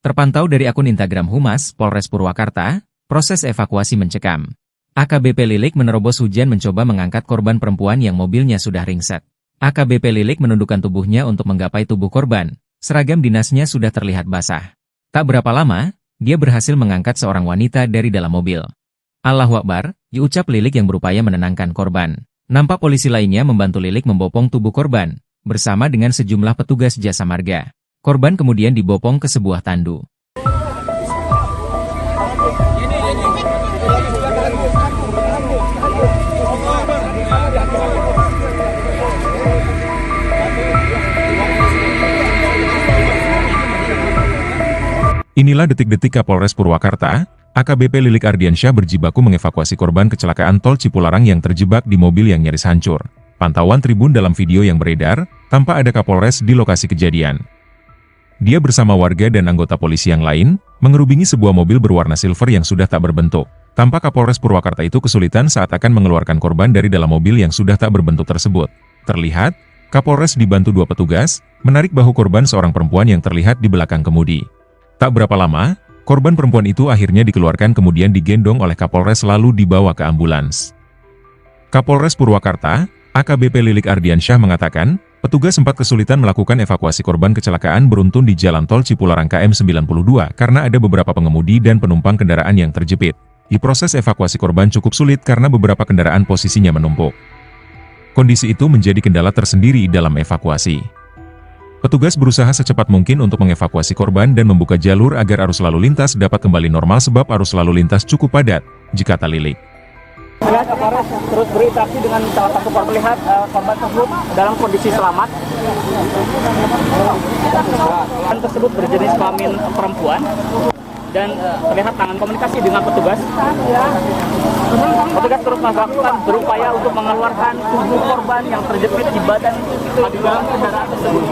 Terpantau dari akun Instagram Humas Polres Purwakarta, proses evakuasi mencekam. AKBP Lilik menerobos hujan mencoba mengangkat korban perempuan yang mobilnya sudah ringsek. AKBP Lilik menundukkan tubuhnya untuk menggapai tubuh korban. Seragam dinasnya sudah terlihat basah. Tak berapa lama, dia berhasil mengangkat seorang wanita dari dalam mobil. Allahu Akbar, diucap Lilik yang berupaya menenangkan korban. Nampak polisi lainnya membantu Lilik membopong tubuh korban, bersama dengan sejumlah petugas jasa marga. Korban kemudian dibopong ke sebuah tandu. Inilah detik-detik Kapolres Purwakarta, AKBP Lilik Ardiansyah berjibaku mengevakuasi korban kecelakaan Tol Cipularang yang terjebak di mobil yang nyaris hancur. Pantauan tribun dalam video yang beredar, tampak ada Kapolres di lokasi kejadian. Dia bersama warga dan anggota polisi yang lain, mengerubungi sebuah mobil berwarna silver yang sudah tak berbentuk. Tampak Kapolres Purwakarta itu kesulitan saat akan mengeluarkan korban dari dalam mobil yang sudah tak berbentuk tersebut. Terlihat, Kapolres dibantu dua petugas, menarik bahu korban seorang perempuan yang terlihat di belakang kemudi. Tak berapa lama, korban perempuan itu akhirnya dikeluarkan kemudian digendong oleh Kapolres lalu dibawa ke ambulans. Kapolres Purwakarta, AKBP Lilik Ardiansyah mengatakan, petugas sempat kesulitan melakukan evakuasi korban kecelakaan beruntun di Jalan Tol Cipularang KM 92 karena ada beberapa pengemudi dan penumpang kendaraan yang terjepit. Di proses evakuasi korban cukup sulit karena beberapa kendaraan posisinya menumpuk. Kondisi itu menjadi kendala tersendiri dalam evakuasi. Petugas berusaha secepat mungkin untuk mengevakuasi korban dan membuka jalur agar arus lalu lintas dapat kembali normal sebab arus lalu lintas cukup padat, jikata Lilik. Kapolres terus berinteraksi dengan salah satu korban, melihat korban tersebut dalam kondisi selamat. Korban tersebut berjenis kelamin perempuan dan terlihat tangan komunikasi dengan petugas. Petugas terus berupaya untuk mengeluarkan tubuh korban yang terjepit di badan di dalam kendaraan tersebut.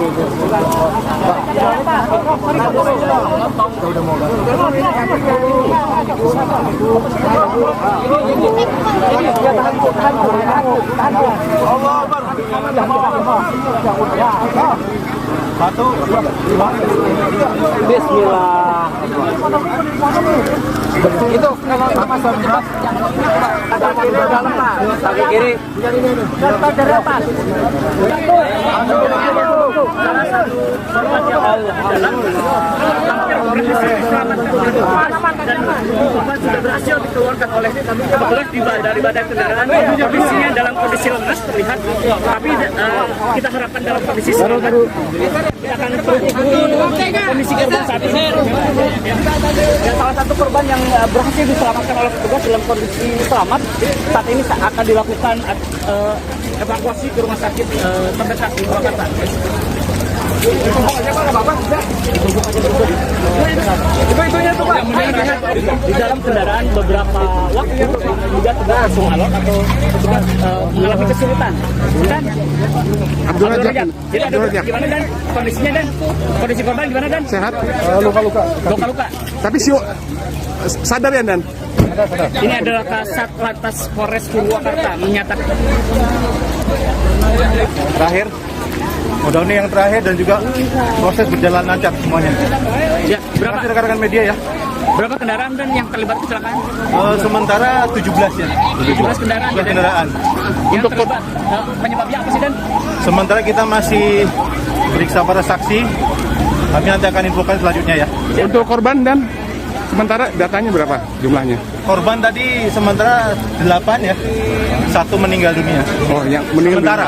Bismillah. Itu kalau sama sahabat kaki kiri dalam Pak, kaki kiri dari atas. Korban sudah berhasil dikeluarkan oleh petugas dari badan kendaraan. Kondisinya dalam kondisi lemas terlihat, tapi kita harapkan dalam kondisi selamat. Kita akan kondisi korban saat ini. Dan salah satu korban yang berhasil diselamatkan oleh petugas dalam kondisi selamat saat ini akan dilakukan evakuasi ke rumah sakit terdekat di Purwakarta. Itu-itunya tuh Pak. Di dalam kendaraan beberapa waktu juga langsung alot atau petugas mengalami kesulitan. Dan Abdul Rajak. Jadi gimana dan kondisinya dan kondisi korban gimana dan? Sehat? Luka-luka. Luka-luka. Tapi sadar ya Dan? Ini adalah Kasat Lantas Polres Purwakarta menyatakan. Terakhir, mudah-mudahan yang terakhir dan juga proses berjalan lancar semuanya. Ya, berapa rekan-rekan media ya? Berapa kendaraan dan yang terlibat kecelakaan? Sementara 17 ya. 17 kendaraan. 17 kendaraan. Yang terlibat penyebabnya apa sih Dan? Sementara kita masih periksa para saksi. Kami nanti akan infokan selanjutnya ya. Untuk korban Dan, sementara datanya berapa jumlahnya? Korban tadi sementara 8 ya. 1 meninggal dunia. Oh, yang meninggal Sementara.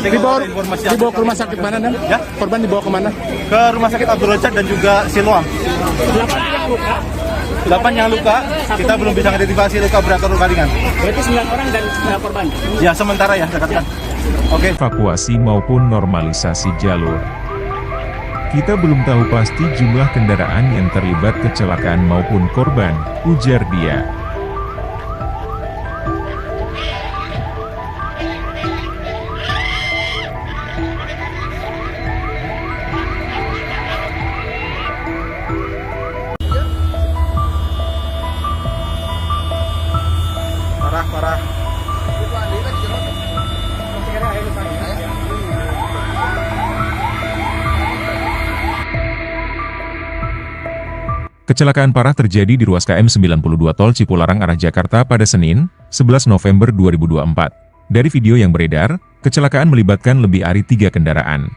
Dibawa ke rumah sakit mana Dan? Ya? Korban dibawa ke mana? Ke rumah sakit Abdul Rajak dan juga Siloam. 8 yang luka, kita belum bisa identifikasi luka berat atau luka ringan. Berarti 9 orang dan korban? Ya, sementara ya, rekan-rekan. Oke. Evakuasi maupun normalisasi jalur. Kita belum tahu pasti jumlah kendaraan yang terlibat kecelakaan maupun korban, ujar dia. Kecelakaan parah terjadi di ruas KM 92 Tol Cipularang arah Jakarta pada Senin, 11 November 2024. Dari video yang beredar, kecelakaan melibatkan lebih dari 3 kendaraan.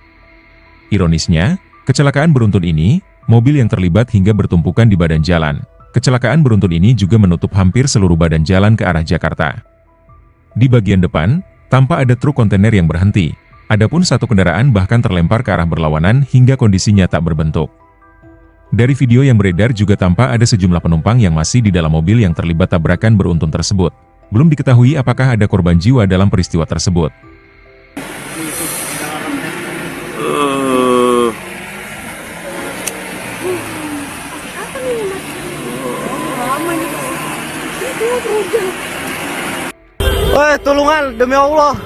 Ironisnya, kecelakaan beruntun ini, mobil yang terlibat hingga bertumpukan di badan jalan. Kecelakaan beruntun ini juga menutup hampir seluruh badan jalan ke arah Jakarta. Di bagian depan, tampak ada truk kontainer yang berhenti. Adapun satu kendaraan bahkan terlempar ke arah berlawanan hingga kondisinya tak berbentuk. Dari video yang beredar juga tampak ada sejumlah penumpang yang masih di dalam mobil yang terlibat tabrakan beruntun tersebut. Belum diketahui apakah ada korban jiwa dalam peristiwa tersebut. Woi, tulungan demi Allah.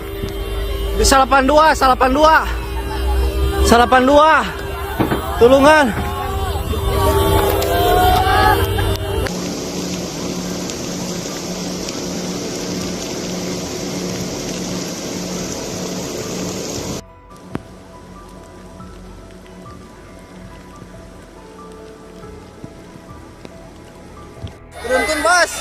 Di 82, 82. Tulungan. Beruntun, Bos.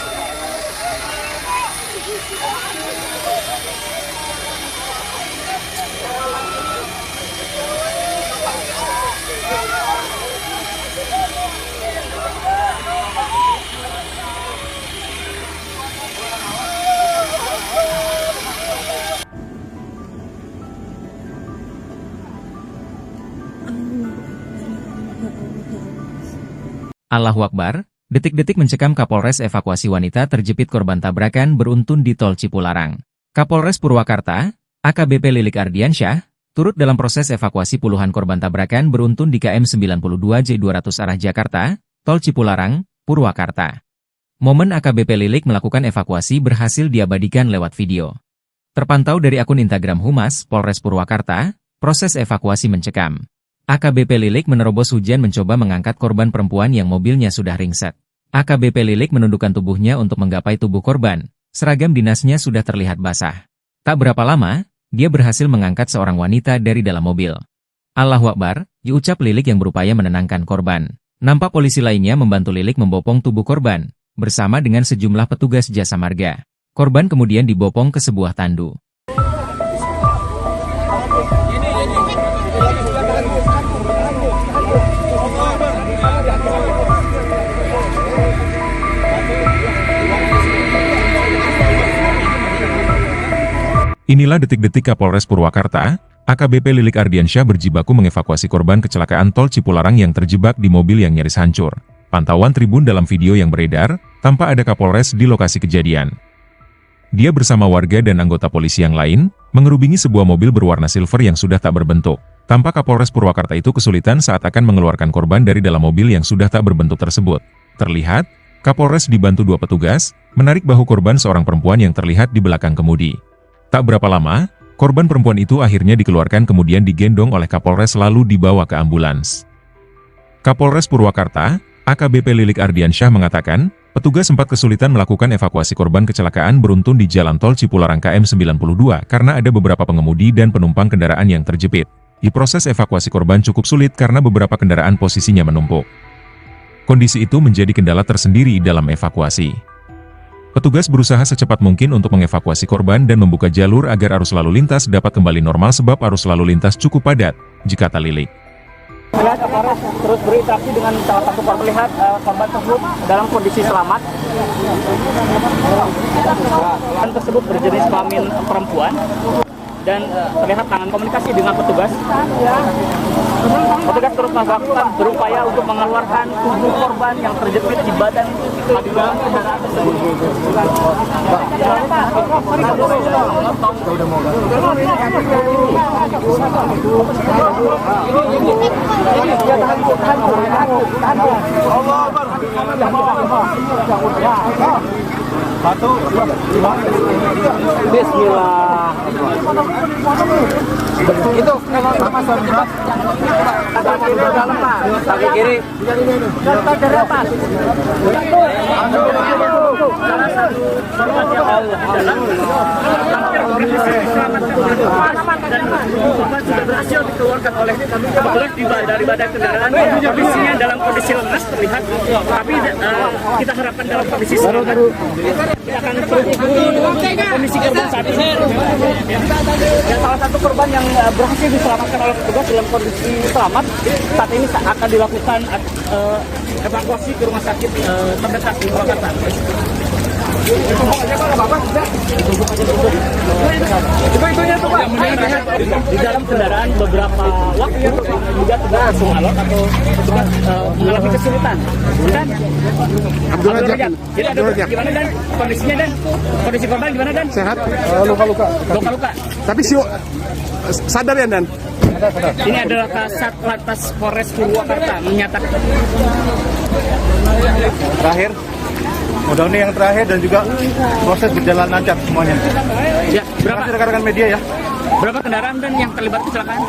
Allahu Akbar, detik-detik mencekam Kapolres evakuasi wanita terjepit korban tabrakan beruntun di Tol Cipularang. Kapolres Purwakarta, AKBP Lilik Ardiansyah, turut dalam proses evakuasi puluhan korban tabrakan beruntun di KM 92 J200 arah Jakarta, Tol Cipularang, Purwakarta. Momen AKBP Lilik melakukan evakuasi berhasil diabadikan lewat video. Terpantau dari akun Instagram Humas Polres Purwakarta, proses evakuasi mencekam. AKBP Lilik menerobos hujan mencoba mengangkat korban perempuan yang mobilnya sudah ringsek. AKBP Lilik menundukkan tubuhnya untuk menggapai tubuh korban. Seragam dinasnya sudah terlihat basah. Tak berapa lama, dia berhasil mengangkat seorang wanita dari dalam mobil. Allahu Akbar, diucap Lilik yang berupaya menenangkan korban. Nampak polisi lainnya membantu Lilik membopong tubuh korban, bersama dengan sejumlah petugas jasa marga. Korban kemudian dibopong ke sebuah tandu. Inilah detik-detik Kapolres Purwakarta, AKBP Lilik Ardiansyah berjibaku mengevakuasi korban kecelakaan Tol Cipularang yang terjebak di mobil yang nyaris hancur. Pantauan tribun dalam video yang beredar, tampak ada Kapolres di lokasi kejadian. Dia bersama warga dan anggota polisi yang lain, mengerubungi sebuah mobil berwarna silver yang sudah tak berbentuk. Tampak Kapolres Purwakarta itu kesulitan saat akan mengeluarkan korban dari dalam mobil yang sudah tak berbentuk tersebut. Terlihat, Kapolres dibantu 2 petugas, menarik bahu korban seorang perempuan yang terlihat di belakang kemudi. Tak berapa lama, korban perempuan itu akhirnya dikeluarkan kemudian digendong oleh Kapolres lalu dibawa ke ambulans. Kapolres Purwakarta, AKBP Lilik Ardiansyah mengatakan, petugas sempat kesulitan melakukan evakuasi korban kecelakaan beruntun di Jalan Tol Cipularang KM 92 karena ada beberapa pengemudi dan penumpang kendaraan yang terjepit. Di proses evakuasi korban cukup sulit karena beberapa kendaraan posisinya menumpuk. Kondisi itu menjadi kendala tersendiri dalam evakuasi. Petugas berusaha secepat mungkin untuk mengevakuasi korban dan membuka jalur agar arus lalu lintas dapat kembali normal sebab arus lalu lintas cukup padat, jikata Lilik. Kapolres terus berinteraksi dengan salah satu korban, melihat korban tersebut dalam kondisi selamat. Korban tersebut berjenis kelamin perempuan dan terlihat tangan komunikasi dengan petugas. Petugas terus melakukan berupaya untuk mengeluarkan tubuh korban yang terjepit di badan di dalam kendaraan tersebut. Bismillah. Itu kalau sama terjebak kaki dalam Pak, kaki kiri. Dari atas. korban yang dalam hampir berhasil diselamatkan dan korban sudah berhasil dikeluarkan oleh petugas dari badan kendaraan. Kondisinya dalam kondisi lemas terlihat, tapi kita harapkan dalam kondisi selamat. Kita akan kondisi korban saat ini. Dan salah satu korban yang berhasil diselamatkan oleh petugas dalam kondisi selamat saat ini akan dilakukan evakuasi ke rumah sakit terdekat di Purwakarta. Di dalam kendaraan beberapa waktu juga tidak langsung alot atau mengalami kesulitan. Dan Abdul Rajak. Gimana dan kondisinya dan kondisi korban gimana dan? Sehat? Luka-luka. Luka-luka. Tapi sadar ya Dan? Ini adalah Kasat Lantas Polres Purwakarta menyatakan. Terakhir, mudah-mudahan yang terakhir dan juga proses berjalan lancar semuanya. Ya, Terima kasih rekan-rekan media ya. berapa kendaraan dan yang terlibat kecelakaan?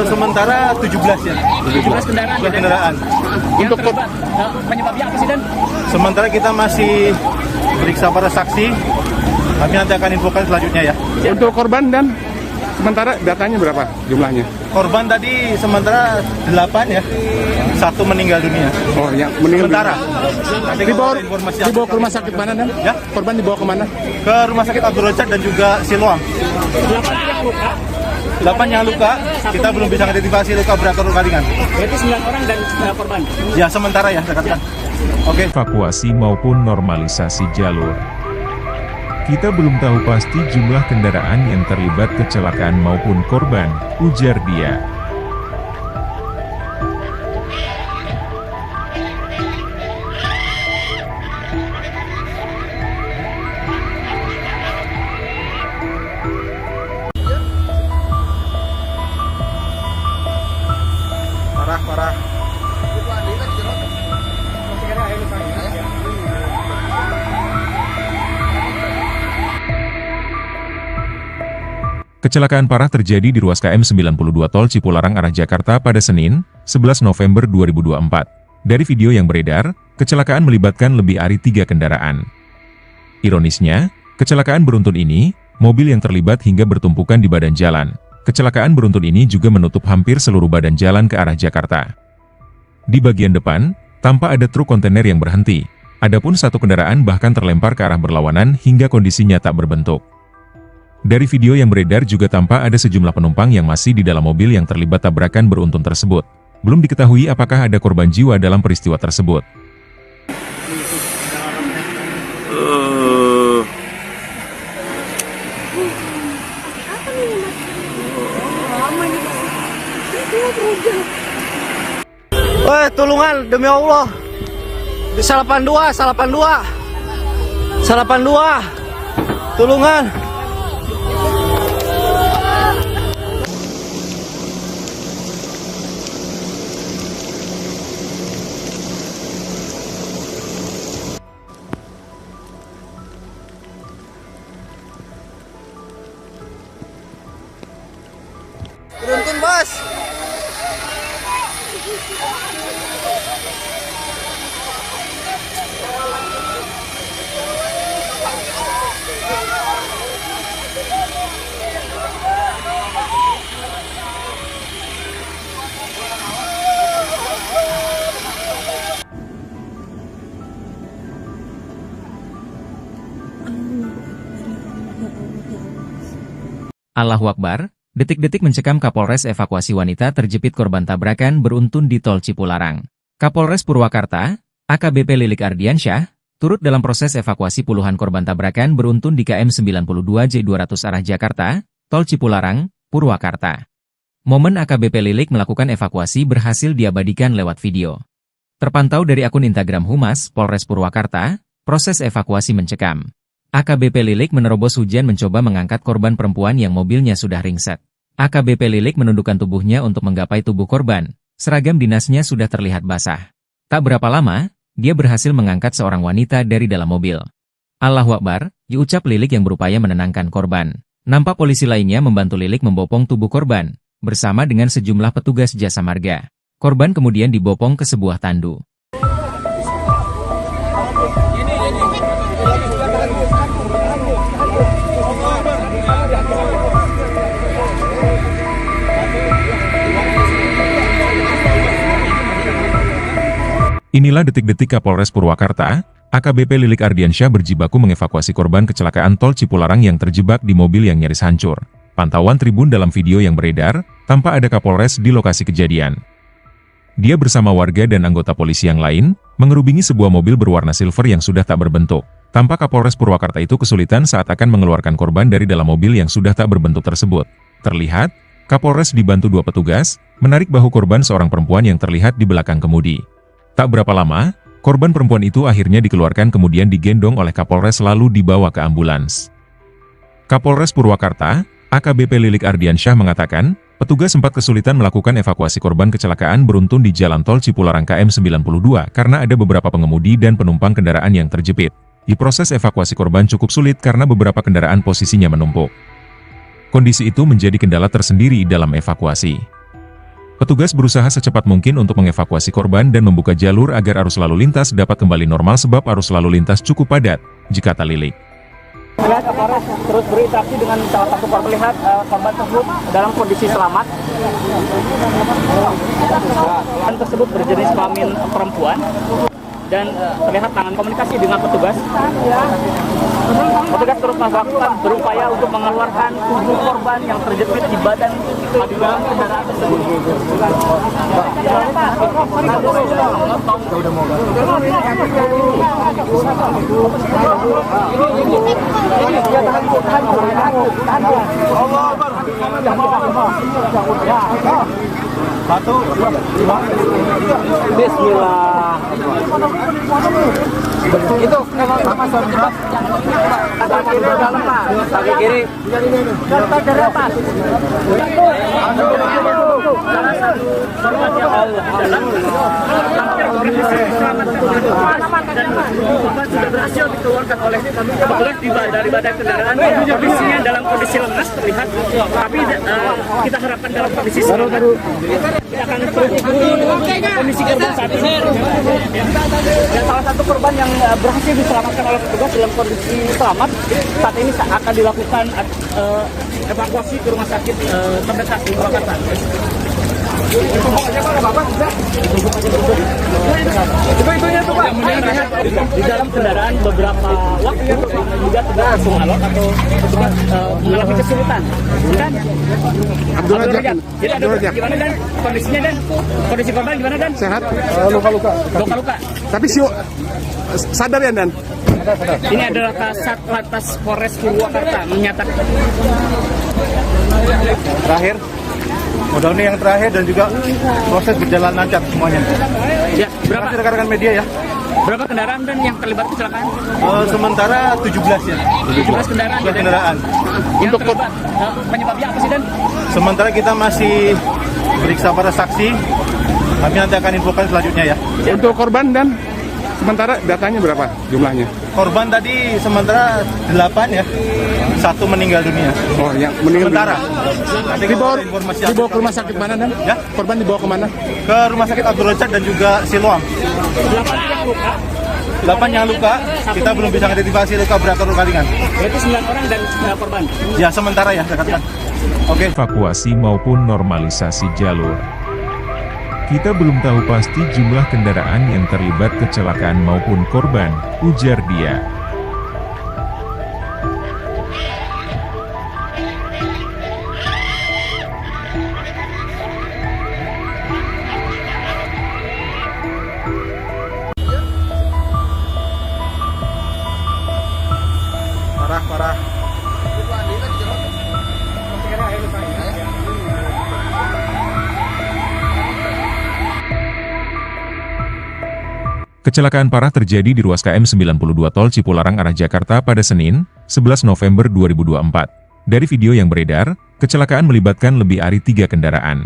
Sementara 17 ya. 17 kendaraan. 17 kendaraan. Yang terlibat penyebabnya apa sih dan? Sementara kita masih periksa para saksi. Kami nanti akan infokan selanjutnya ya. Untuk korban Dan, sementara datanya berapa jumlahnya? Korban tadi sementara 8 ya. 1 meninggal dunia. Oh, yang meninggal Sementara. dunia. Dibawa ke rumah sakit mana Dan? Ya. Korban dibawa ke mana? Ke rumah sakit Abdul Rajak dan juga Siloam. 8 yang luka. 8 yang luka, kita belum bisa identifikasi luka berat atau luka ringan. Berarti 9 orang dan korban. Ya sementara ya rekan-rekan. Oke. Evakuasi maupun normalisasi jalur. Kita belum tahu pasti jumlah kendaraan yang terlibat kecelakaan maupun korban, ujar dia. Parah. Kecelakaan parah terjadi di ruas KM 92 Tol Cipularang arah Jakarta pada Senin, 11 November 2024. Dari video yang beredar, kecelakaan melibatkan lebih dari 3 kendaraan. Ironisnya, kecelakaan beruntun ini, mobil yang terlibat hingga bertumpukan di badan jalan. Kecelakaan beruntun ini juga menutup hampir seluruh badan jalan ke arah Jakarta. Di bagian depan, tampak ada truk kontainer yang berhenti. Adapun satu kendaraan bahkan terlempar ke arah berlawanan hingga kondisinya tak berbentuk. Dari video yang beredar juga tampak ada sejumlah penumpang yang masih di dalam mobil yang terlibat tabrakan beruntun tersebut. Belum diketahui apakah ada korban jiwa dalam peristiwa tersebut. Woi, tulungan demi Allah. 82. Tulungan. Beruntun, Bos. Allahu Akbar, detik-detik mencekam Kapolres evakuasi wanita terjepit korban tabrakan beruntun di Tol Cipularang. Kapolres Purwakarta, AKBP Lilik Ardiansyah, turut dalam proses evakuasi puluhan korban tabrakan beruntun di KM 92 J200 arah Jakarta, Tol Cipularang, Purwakarta. Momen AKBP Lilik melakukan evakuasi berhasil diabadikan lewat video. Terpantau dari akun Instagram Humas Polres Purwakarta, proses evakuasi mencekam. AKBP Lilik menerobos hujan mencoba mengangkat korban perempuan yang mobilnya sudah ringsek. AKBP Lilik menundukkan tubuhnya untuk menggapai tubuh korban. Seragam dinasnya sudah terlihat basah. Tak berapa lama, dia berhasil mengangkat seorang wanita dari dalam mobil. Allahu Akbar, diucap Lilik yang berupaya menenangkan korban. Nampak polisi lainnya membantu Lilik membopong tubuh korban, bersama dengan sejumlah petugas jasa marga. Korban kemudian dibopong ke sebuah tandu. Inilah detik-detik Kapolres Purwakarta, AKBP Lilik Ardiansyah berjibaku mengevakuasi korban kecelakaan tol Cipularang yang terjebak di mobil yang nyaris hancur. Pantauan tribun dalam video yang beredar, tanpa ada Kapolres di lokasi kejadian. Dia bersama warga dan anggota polisi yang lain, mengerubungi sebuah mobil berwarna silver yang sudah tak berbentuk. Tampak Kapolres Purwakarta itu kesulitan saat akan mengeluarkan korban dari dalam mobil yang sudah tak berbentuk tersebut. Terlihat, Kapolres dibantu dua petugas, menarik bahu korban seorang perempuan yang terlihat di belakang kemudi. Tak berapa lama, korban perempuan itu akhirnya dikeluarkan kemudian digendong oleh Kapolres lalu dibawa ke ambulans. Kapolres Purwakarta, AKBP Lilik Ardiansyah mengatakan, petugas sempat kesulitan melakukan evakuasi korban kecelakaan beruntun di Jalan Tol Cipularang KM 92 karena ada beberapa pengemudi dan penumpang kendaraan yang terjepit. Di proses evakuasi korban cukup sulit karena beberapa kendaraan posisinya menumpuk. Kondisi itu menjadi kendala tersendiri dalam evakuasi. Petugas berusaha secepat mungkin untuk mengevakuasi korban dan membuka jalur agar arus lalu lintas dapat kembali normal sebab arus lalu lintas cukup padat, jikata Lilik. Kapolres terus berinteraksi dengan salah satu korban, melihat korban tersebut dalam kondisi selamat. Korban tersebut berjenis kelamin perempuan dan terlihat tangan komunikasi dengan petugas. Petugas terus melakukan berupaya untuk mengeluarkan tubuh korban yang terjepit di badan di dalam kendaraan tersebut. Bismillah. Itu kalau sama terjebak kaki dalam Pak, kaki kiri. Dari atas. Korban sudah berhasil dikeluarkan oleh petugas dari badan kendaraan. Kondisinya dalam kondisi lemas terlihat, tapi kita harapkan dalam kondisi selamat. Kita akan kondisi korban saat ini. Dan salah satu korban yang berhasil diselamatkan oleh petugas dalam kondisi selamat saat ini akan dilakukan evakuasi ke rumah sakit terdekat di Purwakarta. Di dalam kendaraan beberapa waktu juga tidak langsung alot atau petugas mengalami kesulitan. Dan Abdul Rajab, gimana dan kondisinya dan kondisi korban gimana dan? Sehat? Luka-luka. Luka-luka. Tapi sadar ya Dan? Ini adalah Kasat Lantas Polres Purwakarta menyatakan. Terakhir, mudah-mudahan yang terakhir dan juga proses berjalan lancar semuanya. Ya, berapa rekan-rekan media ya? Berapa kendaraan dan yang terlibat kecelakaan? Sementara 17 ya. 17 kendaraan. 17 kendaraan. Yang terlibat penyebabnya apa sih Dan? Sementara kita masih periksa para saksi. Kami nanti akan infokan selanjutnya ya. Untuk korban Dan, sementara datanya berapa jumlahnya? Korban tadi sementara 8 ya. 1 meninggal dunia. Oh, yang meninggal Sementara. dibawa ke rumah sakit mana Dan? Ya? Korban dibawa ke mana? Ke rumah sakit Abdul Rajab dan juga Siloam. 8 yang luka. 8 yang luka, kita belum bisa identifikasi luka berat atau luka ringan. Berarti 9 orang dan korban. Ya sementara ya, saya katakan. Oke. Evakuasi maupun normalisasi jalur. Kita belum tahu pasti jumlah kendaraan yang terlibat kecelakaan maupun korban, ujar dia. Parah. Kecelakaan parah terjadi di ruas KM 92 Tol Cipularang arah Jakarta pada Senin, 11 November 2024. Dari video yang beredar, kecelakaan melibatkan lebih dari 3 kendaraan.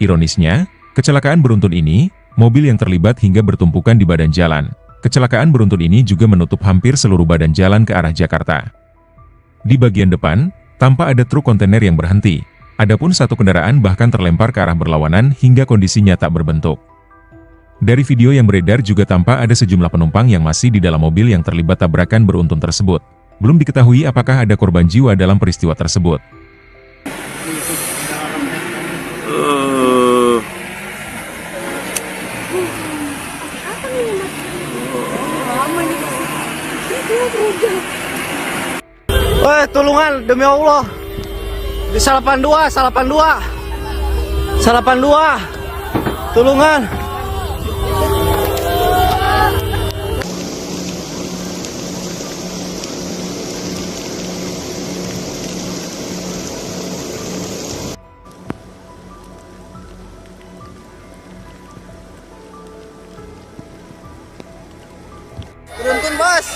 Ironisnya, kecelakaan beruntun ini, mobil yang terlibat hingga bertumpukan di badan jalan. Kecelakaan beruntun ini juga menutup hampir seluruh badan jalan ke arah Jakarta. Di bagian depan, tampak ada truk kontainer yang berhenti. Adapun satu kendaraan bahkan terlempar ke arah berlawanan hingga kondisinya tak berbentuk. Dari video yang beredar juga tampak ada sejumlah penumpang yang masih di dalam mobil yang terlibat tabrakan beruntun tersebut. Belum diketahui apakah ada korban jiwa dalam peristiwa tersebut. pertolongan demi Allah. Di 82, 82. Tolongan. Beruntun, Bos.